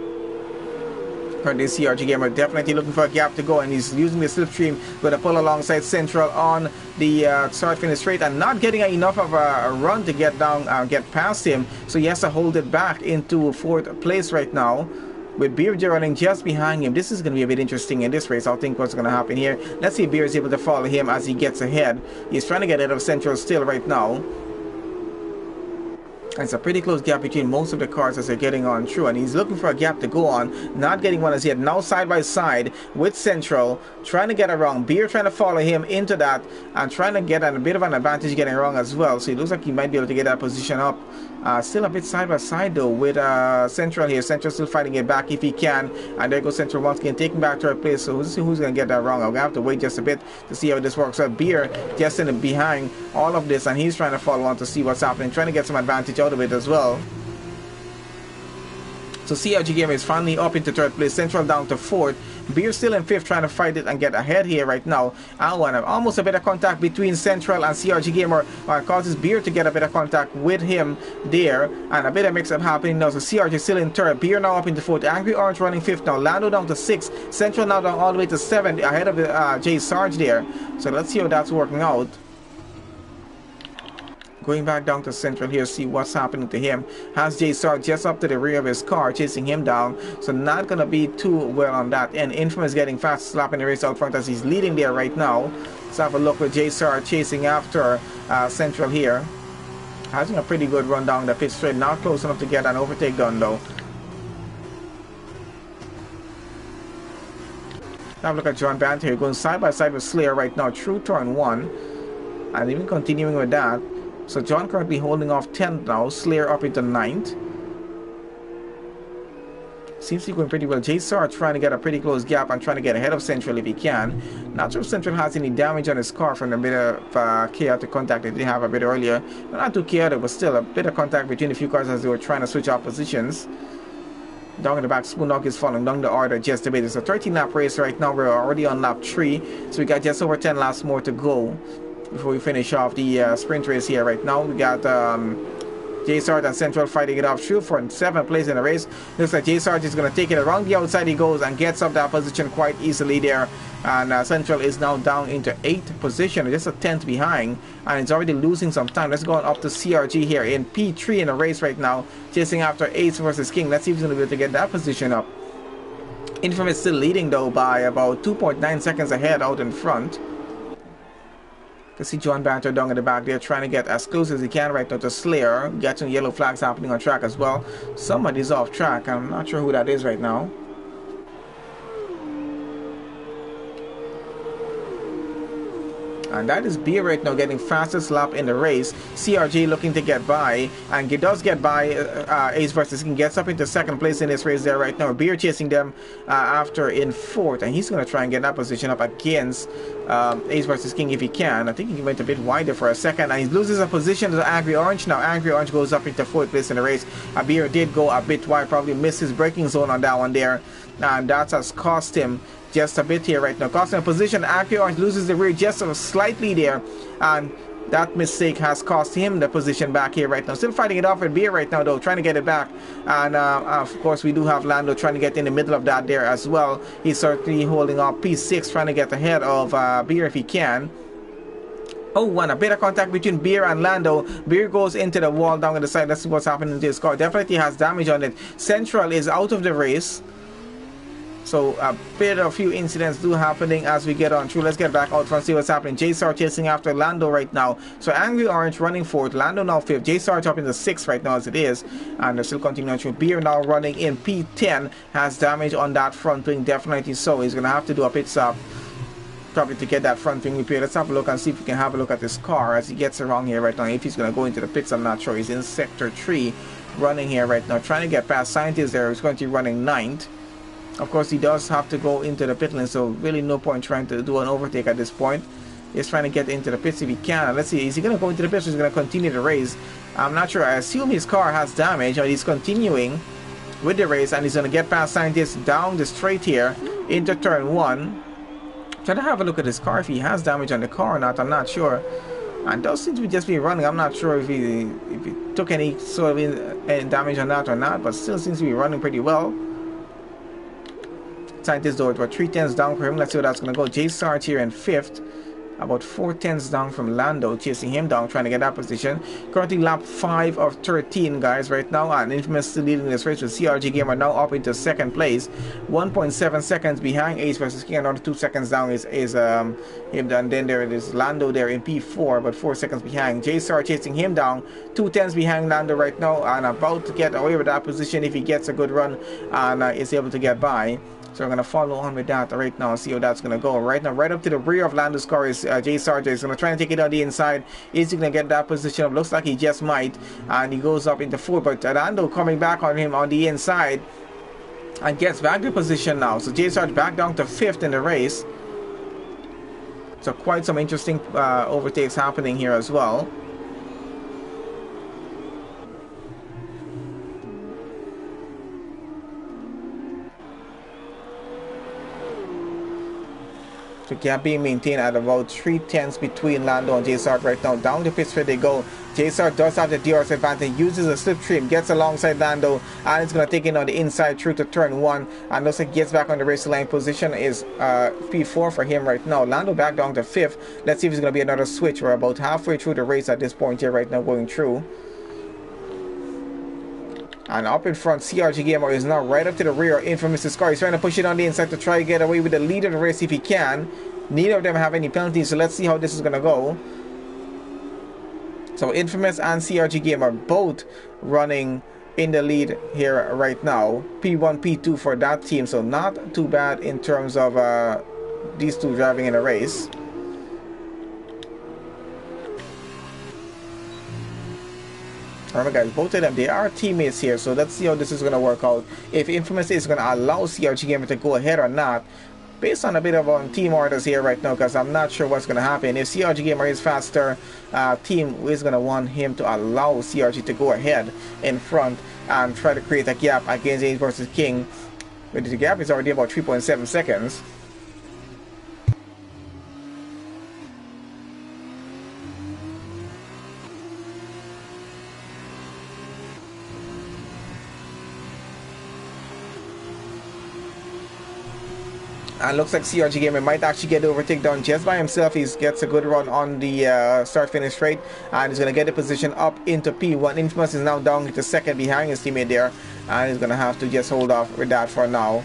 Currently CRG Gamer definitely looking for a gap to go, and he's using the slipstream with a pull alongside Central on the start finish straight, and not getting enough of a run to get down get past him, so he has to hold it back into fourth place right now, with Beerja running just behind him. This is going to be a bit interesting in this race. I'll think what's going to happen here. Let's see if Beer is able to follow him as he gets ahead. He's trying to get ahead of Central still right now. It's a pretty close gap between most of the cars as they're getting on through, and he's looking for a gap to go on, not getting one as yet. Now side by side with Central, trying to get around. Beer trying to follow him into that and trying to get a bit of an advantage getting around as well. So it looks like he might be able to get that position up. Still a bit side by side though with Central here. Central still fighting it back if he can, and there goes Central once again, taking back third place. So who's going to get that wrong? I'm going to have to wait just a bit to see how this works out. Beer just in behind all of this, and he's trying to follow on to see what's happening, trying to get some advantage out of it as well. So CRG Gamer is finally up into third place. Central down to fourth. Beer still in 5th, trying to fight it and get ahead here right now. Almost a bit of contact between Central and CRG Gamer causes Beer to get a bit of contact with him there, and a bit of mix-up happening now. So CRG still in 3rd, Beer now up into 4th, Angry Orange running 5th now, Lando down to 6th, Central now down all the way to 7th, ahead of J Sarge there. So let's see how that's working out. Going back down to Central here, see what's happening to him. Has J Sarge just up to the rear of his car, chasing him down. So not going to be too well on that end. Infamous getting fast, slapping the race out front as he's leading there right now. Let's have a look with J Sarge chasing after Central here. Having a pretty good run down the pit straight. Not close enough to get an overtake done though. Have a look at John Banter here, going side by side with Slayer right now through turn 1. And even continuing with that. So John currently holding off 10th now, Slayer up into 9th. Seems to be going pretty well. J Sarge trying to get a pretty close gap and trying to get ahead of Central if he can. Not sure if Central has any damage on his car from a bit of chaotic contact that they have a bit earlier. Not too chaotic, but still a bit of contact between a few cars as they were trying to switch off positions. Down in the back, Spoondog is following down the order just a bit. It's a 13-lap race right now. We're already on lap 3, so we got just over 10 laps more to go before we finish off the sprint race here right now. We got J Sarge and Central fighting it off through for 7th place in the race. Looks like J Sarge is going to take it around the outside. He goes and gets up that position quite easily there. And Central is now down into 8th position, just a 10th behind, and it's already losing some time. Let's go on up to CRG here in P3 in the race right now, chasing after Ace versus King. Let's see if he's going to be able to get that position up. Infamous still leading though by about 2.9 seconds ahead out in front. You see John Banter down in the back there trying to get as close as he can right now to Slayer. Got some yellow flags happening on track as well. Somebody's off track. I'm not sure who that is right now. And that is Beer right now getting fastest lap in the race. CRG looking to get by, and he does get by Ace versus King. Gets up into 2nd place in this race there right now. Beer chasing them after in 4th, and he's going to try and get that position up against Ace versus King if he can. I think he went a bit wider for a second, and he loses a position to Angry Orange. Now Angry Orange goes up into 4th place in the race. Beer did go a bit wide, probably missed his braking zone on that one there, and that has cost him just a bit here right now. Costing a position. Angry Orange loses the rear just slightly there, and that mistake has cost him the position back here right now. Still fighting it off with Beer right now though, trying to get it back. And of course we do have Lando trying to get in the middle of that there as well. He's certainly holding off P6, trying to get ahead of Beer if he can. Oh, and a bit of contact between Beer and Lando. Beer goes into the wall down on the side. Let's see what's happening to his car. Definitely has damage on it. Central is out of the race. So a few incidents do happening as we get on through. Let's get back out front, see what's happening. J Sarge chasing after Lando right now. So Angry Orange running 4th, Lando now 5th, J Sarge up in the 6th right now as it is, and they're still continuing through. Beer now running in P10, has damage on that front wing, definitely so. He's gonna have to do a pit stop probably to get that front wing repaired. Let's have a look and see if we can have a look at this car as he gets around here right now. If he's gonna go into the pits, I'm not sure. He's in sector 3 running here right now, trying to get past Scientist there. He's going to be running 9th. Of course, he does have to go into the pit lane, so really no point trying to do an overtake at this point. He's trying to get into the pits if he can. Let's see, is he going to go into the pits or is he going to continue the race? I'm not sure. I assume his car has damage, or he's continuing with the race, and he's going to get past Scientist down the straight here into turn 1. Trying to have a look at his car, if he has damage on the car or not, I'm not sure. And does seem to be just be running. I'm not sure if he took any sort of damage on that or not, but still seems to be running pretty well. Scientist though, we're 3 tenths down for him. Let's see where that's going to go. J Sarge here in 5th. About 4 tenths down from Lando, chasing him down, trying to get that position. Currently lap 5 of 13, guys, right now. And Infamous still leading this race with CRG Gamer now up into 2nd place. 1.7 seconds behind Ace versus King. Another 2 seconds down is him. And then there is Lando there in P4, but 4 seconds behind. J Sarge chasing him down. 2 tenths behind Lando right now, and about to get away with that position if he gets a good run and is able to get by. So we're going to follow on with that right now and see how that's going to go. Right now, right up to the rear of Lando's car is J Sarge. He's going to try and take it on the inside. Is he going to get that position up? Looks like he just might. And he goes up into 4. But Lando coming back on him on the inside and gets back to position now. So J Sarge back down to 5th in the race. So quite some interesting overtakes happening here as well. So gap being maintained at about 3/10 between Lando and JSR right now. Down the pit straight they go. JSR does have the DRS advantage, uses a slipstream, gets alongside Lando, and it's going to take in on the inside through to turn 1. And looks like gets back on the race line. Position is P4 for him right now. Lando back down to 5th. Let's see if it's going to be another switch. We're about halfway through the race at this point here right now going through. And up in front, CRG Gamer is now right up to the rear. Infamous Scar. He's trying to push it on the inside to try to get away with the lead of the race if he can. Neither of them have any penalties, so let's see how this is going to go. So Infamous and CRG Gamer both running in the lead here right now. P1, P2 for that team, so not too bad in terms of these two driving in a race. Remember guys, both of them, they are teammates here, so let's see how this is going to work out. If Infamous is going to allow CRG Gamer to go ahead or not, based on a bit of team orders here right now, because I'm not sure what's going to happen. If CRG Gamer is faster, team is going to want him to allow CRG to go ahead in front and try to create a gap against Ace versus King. But the gap is already about 3.7 seconds. And looks like CRG Gamer might actually get the overtake done just by himself. He gets a good run on the start-finish straight, and he's going to get the position up into P1. Infamous is now down to 2nd behind his teammate there, and he's going to have to just hold off with that for now.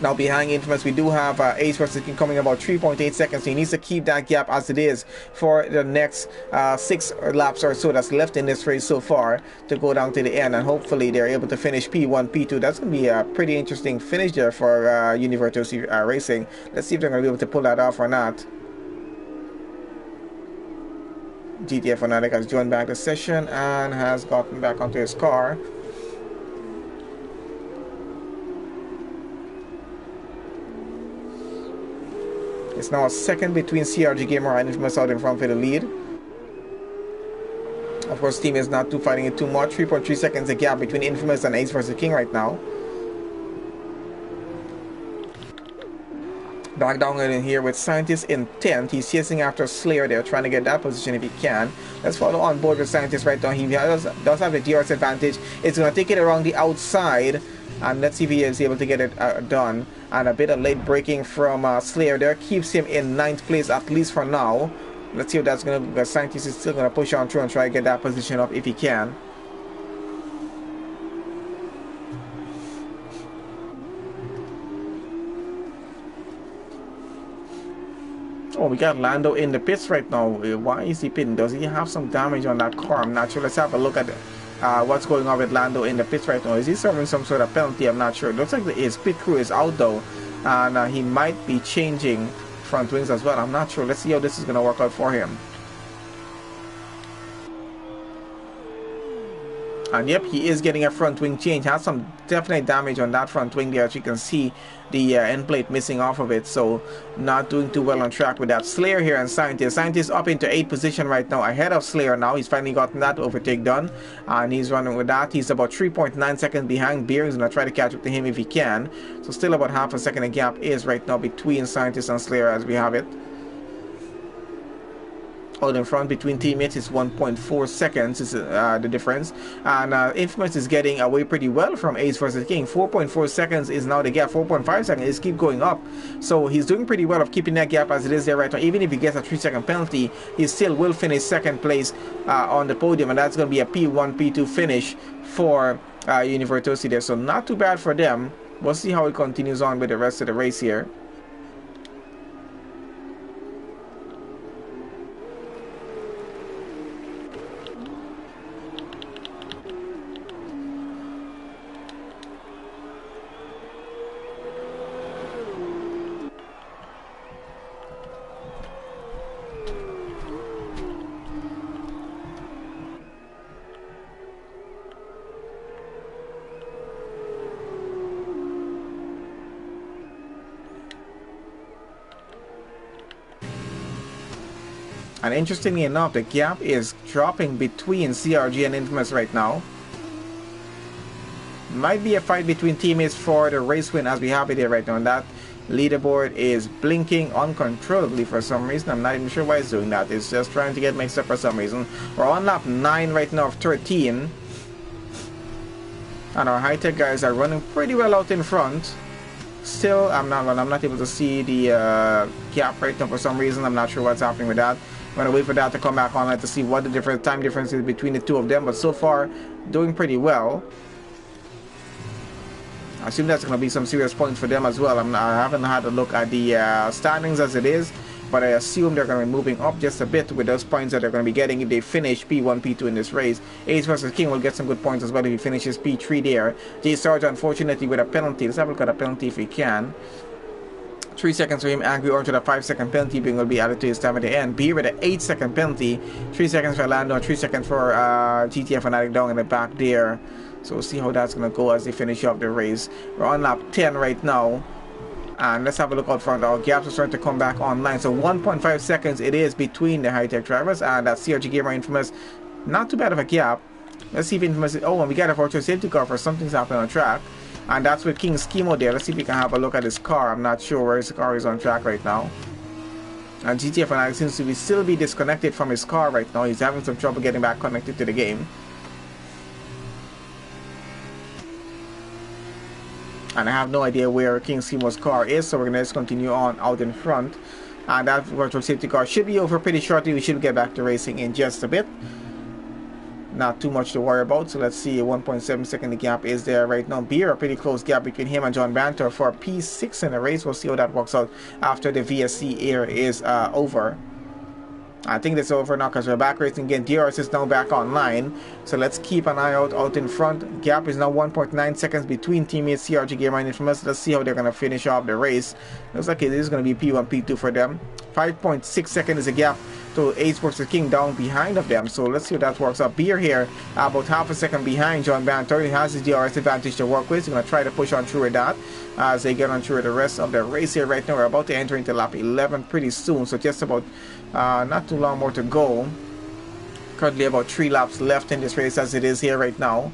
Now behind Infamous, we do have Ace versus King coming about 3.8 seconds. So he needs to keep that gap as it is for the next 6 laps or so that's left in this race so far to go down to the end. And hopefully they're able to finish P1, P2. That's going to be a pretty interesting finish there for Univirtuosi Racing. Let's see if they're going to be able to pull that off or not. GTA Fanatic has joined back the session and has gotten back onto his car. It's now a second between CRG Gamer and Infamous out in front for the lead. Of course, team is not fighting it too much. 3.3 seconds a gap between Infamous and Ace versus King right now. Back down in here with Scientist in 10th. He's chasing after Slayer there, trying to get that position if he can. Let's follow on board with Scientist right now. He does have the DRS advantage. It's going to take it around the outside. And let's see if he is able to get it done. And a bit of late braking from Slayer there keeps him in 9th place, at least for now. Let's see if that's going to... The Scientist is still going to push on through and try to get that position up if he can. Oh, we got Lando in the pits right now. Why is he pitting? Does he have some damage on that car? I'm not sure. Let's have a look at what's going on with Lando in the pits right now. Is he serving some sort of penalty? I'm not sure. It looks like his pit crew is out though, and he might be changing front wings as well. I'm not sure. Let's see how this is going to work out for him. And yep, he is getting a front wing change. Has some definite damage on that front wing there. As you can see, the end plate missing off of it. So not doing too well on track with that. Slayer here and Scientist. Scientist up into 8th position right now, ahead of Slayer now. He's finally gotten that overtake done. And he's running with that. He's about 3.9 seconds behind. Bearing's going to try to catch up to him if he can. So still about half a second a gap is right now between Scientist and Slayer as we have it. Out in front between teammates is 1.4 seconds is the difference, and Infamous is getting away pretty well from Ace versus King. 4.4 seconds is now the gap. 4.5 seconds is keep going up, so he's doing pretty well of keeping that gap as it is there right now. Even if he gets a 3-second penalty, he still will finish 2nd place on the podium, and that's going to be a P1 P2 finish for Univirtuosi there, so not too bad for them. We'll see how it continues on with the rest of the race here. And interestingly enough, the gap is dropping between CRG and Infamous right now. Might be a fight between teammates for the race win as we have it here right now. And that Leaderboard is blinking uncontrollably for some reason. I'm not even sure why it's doing that. It's just trying to get mixed up for some reason. We're on lap 9 right now of 13. And our high-tech guys are running pretty well out in front. Still, I'm not able to see the gap right now for some reason. I'm not sure what's happening with that. I'm going to wait for that to come back online to see what the different time difference is between the two of them. But so far, doing pretty well. I assume that's going to be some serious points for them as well. I haven't had a look at the standings as it is. But I assume they're going to be moving up just a bit with those points that they're going to be getting if they finish P1, P2 in this race. Ace versus King will get some good points as well if he finishes P3 there. J Sarge, unfortunately, with a penalty. Let's have a look at a penalty if we can. 3 seconds for him. Angry Orange with a 5-second penalty being will be added to his time at the end. Beer with an 8-second penalty. 3 seconds for Lando, 3 seconds for GTF Fanatic down in the back there. So we'll see how that's going to go as they finish up the race. We're on lap 10 right now. And let's have a look out front. Our gaps are starting to come back online. So 1.5 seconds it is between the high-tech drivers. And that CRG Gamer Infamous, not too bad of a gap. Let's see if Infamous... Oh, and we got a virtual safety car for something's happening on track. And that's with King's Chemo there. Let's see if we can have a look at his car. I'm not sure where his car is on track right now. And GTF Fanatic seems to still be disconnected from his car right now. He's having some trouble getting back connected to the game. And I have no idea where King Simo's car is, so we're going to just continue on out in front. And that virtual safety car should be over pretty shortly. We should get back to racing in just a bit. Not too much to worry about. So let's see, 1.7 second gap is there right now. Beer, a pretty close gap between him and John Banter for P6 in the race. We'll see how that works out after the VSC era is over. I think that's over now because we're back racing again. DRS is now back online. So let's keep an eye out in front. Gap is now 1.9 seconds between teammates CRG Gamer and Infamous. Let's see how they're going to finish off the race. Looks like it is going to be P1, P2 for them. 5.6 seconds is a gap to Esports King down behind of them. So let's see how that works out. Beer here about half a second behind John Banter. He has his DRS advantage to work with. He's going to try to push on through with that as they get on through the rest of the race here right now. We're about to enter into lap 11 pretty soon. So just about not too long more to go. Currently about 3 laps left in this race as it is here right now.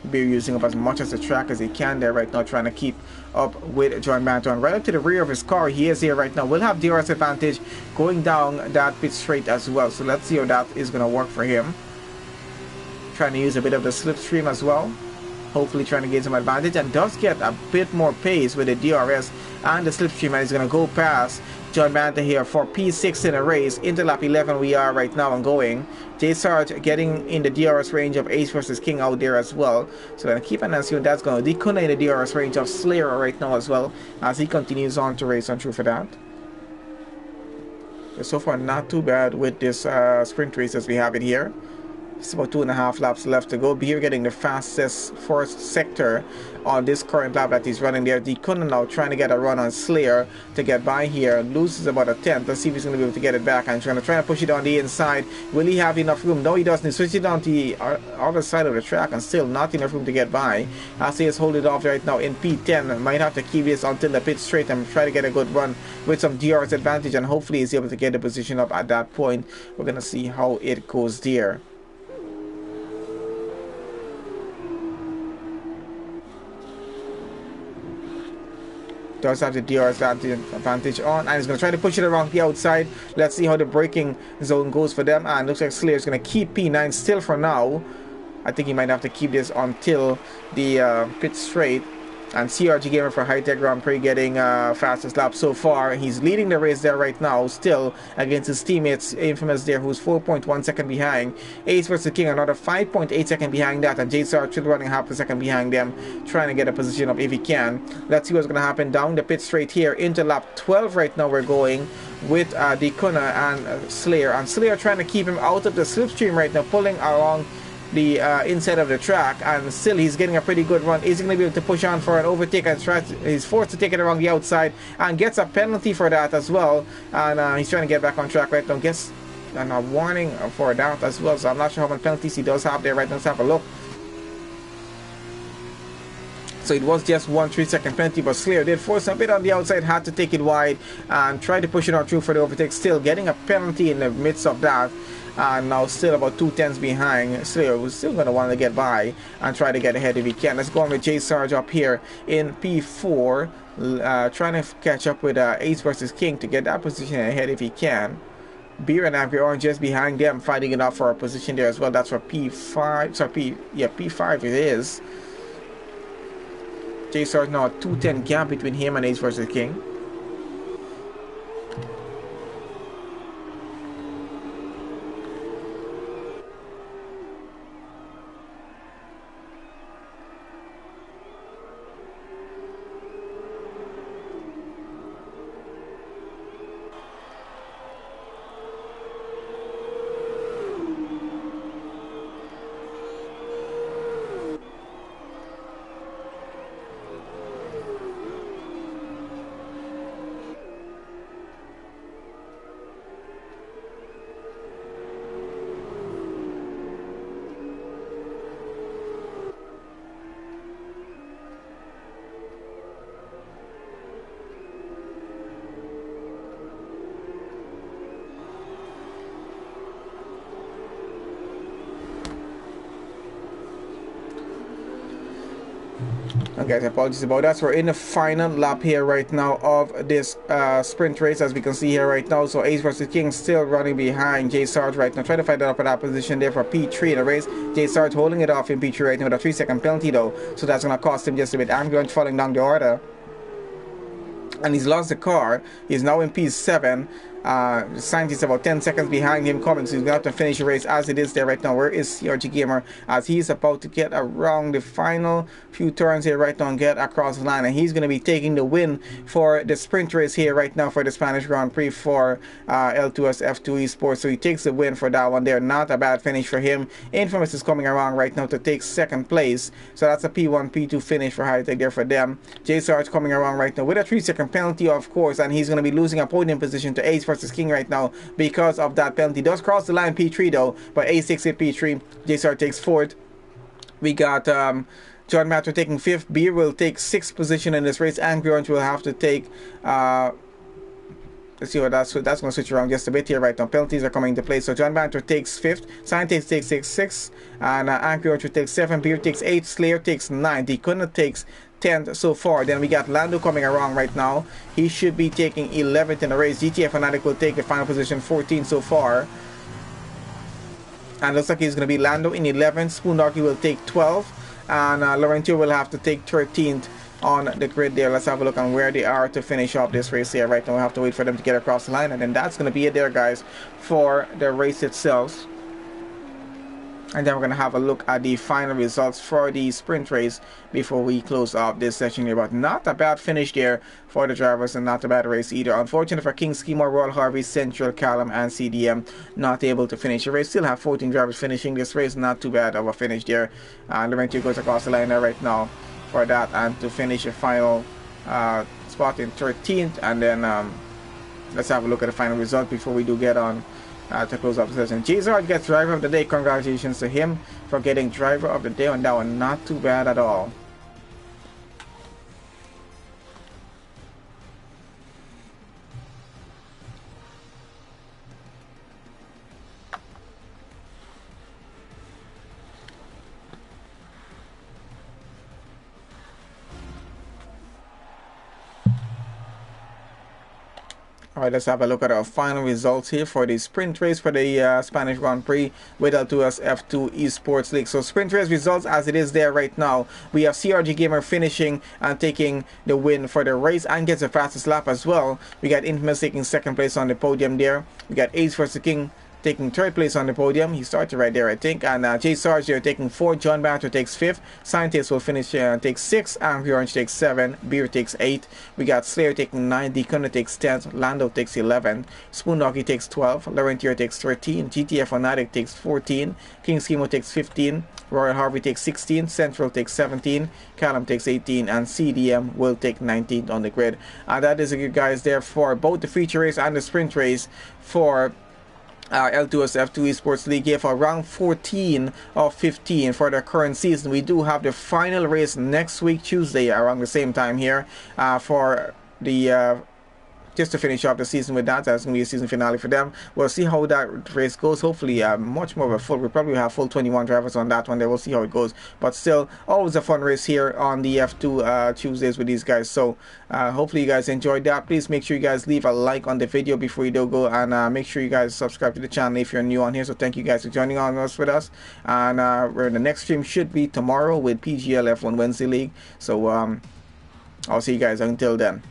Beer using up as much as the track as he can there right now, trying to keep up with John Banton. Right up to the rear of his car, he is here right now. We'll have DRS advantage going down that pit straight as well. So let's see how that is going to work for him. Trying to use a bit of the slipstream as well. Hopefully trying to gain some advantage, and does get a bit more pace with the DRS and the slipstream, and he's going to go past John Banter here for P6 in a race. Into lap 11 we are right now and going. J Sarge getting in the DRS range of Ace versus King out there as well. So going to keep an eye on see what that's going to do. Dekuna in the DRS range of Slayer right now as well as he continues on to race on through for that. So far not too bad with this sprint race as we have it here. It's about 2.5 laps left to go. Beer getting the fastest first sector on this current lap that he's running there. Dekuna now trying to get a run on Slayer to get by here. Loses about a 10th. Let's see if he's going to be able to get it back. And he's going to try to push it on the inside. Will he have enough room? No, he doesn't. He switches it on to the other side of the track and still not enough room to get by. As he is holding off right now in P10. Might have to keep this until the pit straight and try to get a good run with some DRS advantage. And hopefully he's able to get the position up at that point. We're going to see how it goes there. Does have the DRS advantage on, and he's going to try to push it around the outside. Let's see how the braking zone goes for them. And looks like Slayer is going to keep P9 still for now. I think he might have to keep this until the pit straight. And CRG Gamer for High Tech Grand Prix getting fastest lap so far. He's leading the race there right now, still against his teammates, Infamous there, who's 4.1 second behind. Ace versus King, another 5.8 second behind that, and JSR still running half a second behind them, trying to get a position up if he can. Let's see what's going to happen down the pit straight here into lap 12 right now. We're going with Dekuna and Slayer. And Slayer trying to keep him out of the slipstream right now, pulling along the inside of the track, and still he's getting a pretty good run. Is he going to be able to push on for an overtake? And he's forced to take it around the outside and gets a penalty for that as well. And he's trying to get back on track right now. Gets a warning for that as well. So I'm not sure how many penalties he does have there right now. Let's have a look. So it was just 1 3-second penalty, but Slayer did force a bit on the outside, had to take it wide and try to push it on through for the overtake, still getting a penalty in the midst of that. and now still about 2 tenths behind. Slayer was still going to want to get by and try to get ahead if he can. Let's go on with J Sarge up here in P4, trying to catch up with Ace versus King to get that position ahead if he can. Beer and Angry Orange just behind them, fighting it out for a position there as well. That's for P5. Sorry, P5 it is. J Sarge now a 210 gap between him and Ace versus King. Okay, apologies about that. So we're in the final lap here right now of this sprint race, as we can see here right now. So Ace versus King still running behind J Sarge right now, trying to fight that up in that position there for P3 in the race. J Sarge holding it off in P3 right now with a 3-second penalty though, so that's going to cost him just a bit. Ambulance falling down the order, and he's lost the car. He's now in P7. Scientist about 10 seconds behind him coming, so he's going to have to finish the race as it is there right now. Where is CRG Gamer as he's about to get around the final few turns here right now and get across the line, and he's going to be taking the win for the sprint race here right now for the Spanish Grand Prix for L2S F2 Esports. So he takes the win for that one there. Not a bad finish for him. Infamous is coming around right now to take second place, so that's a P1 P2 finish for High Tech there for them. J Sarge coming around right now with a 3-second penalty of course, and he's going to be losing a podium position to Ace versus King right now because of that penalty. Does cross the line P3 though, but A6 at P3. J Sarge takes 4th. We got John Matter taking 5th. Beer will take 6th position in this race. Angry Orange will have to take let's see what that's going to switch around just a bit here right now. Penalties are coming into play. So John Banter takes 5th, Scientist takes 6th, and Angry Orange takes 7th. Beer takes 8th, Slayer takes 9th. Decuna takes 10th so far. Then we got Lando coming around right now. He should be taking 11th in the race. GTF Fanatic will take the final position, 14th so far. And looks like he's going to be Lando in 11th. Spoon Darky will take 12th. And Laurentio will have to take 13th on the grid there. Let's have a look on where they are to finish off this race here. Right now we'll have to wait for them to get across the line. And then that's going to be it there, guys, for the race itself. And then we're going to have a look at the final results for the sprint race before we close off this session here. But not a bad finish there for the drivers, and not a bad race either. Unfortunate for King Schemo, Royal Harvey, Central, Callum, and CDM not able to finish the race. Still have 14 drivers finishing this race. Not too bad of a finish there. Laurentio goes across the line there right now for that, and to finish the final spot in 13th. And then let's have a look at the final result before we do get on to close up the session. J Sarge gets driver of the day. Congratulations to him for getting driver of the day on that one. Not too bad at all. Alright, let's have a look at our final results here for the sprint race for the Spanish Grand Prix with L2S F2 Esports League. So sprint race results as it is there right now. We have CRG Gamer finishing and taking the win for the race and gets the fastest lap as well. We got Infamous taking 2nd place on the podium there. We got Ace vs King taking 3rd place on the podium. He started right there, I think. And J Sarge there taking 4th. John Banter takes 5th. Scientist will finish takes 6th. Angry Orange takes 7th. Beer takes 8th. We got Slayer taking 9th. Decuna takes 10th. Lando takes 11th. Spoon Doggy takes 12th. Laurentier takes 13th. GTF Fanatic takes 14th. King Schemo takes 15th. Royal Harvey takes 16th. Central takes 17th. Callum takes 18th. And CDM will take 19th on the grid. And that is it, guys, there for both the feature race and the sprint race for L2S F2 Esports League here for round 14 of 15 for the current season. We do have the final race next week, Tuesday, around the same time here for the just to finish off the season with that. That's going to be a season finale for them. We'll see how that race goes. Hopefully, much more of a full. We'll probably have full 21 drivers on that one. Then we'll see how it goes. But still, always a fun race here on the F2 Tuesdays with these guys. So hopefully you guys enjoyed that. Please make sure you guys leave a like on the video before you do go, and make sure you guys subscribe to the channel if you're new on here. So thank you guys for joining on us with us. And where the next stream should be tomorrow with PGL F1 Wednesday League. So I'll see you guys until then.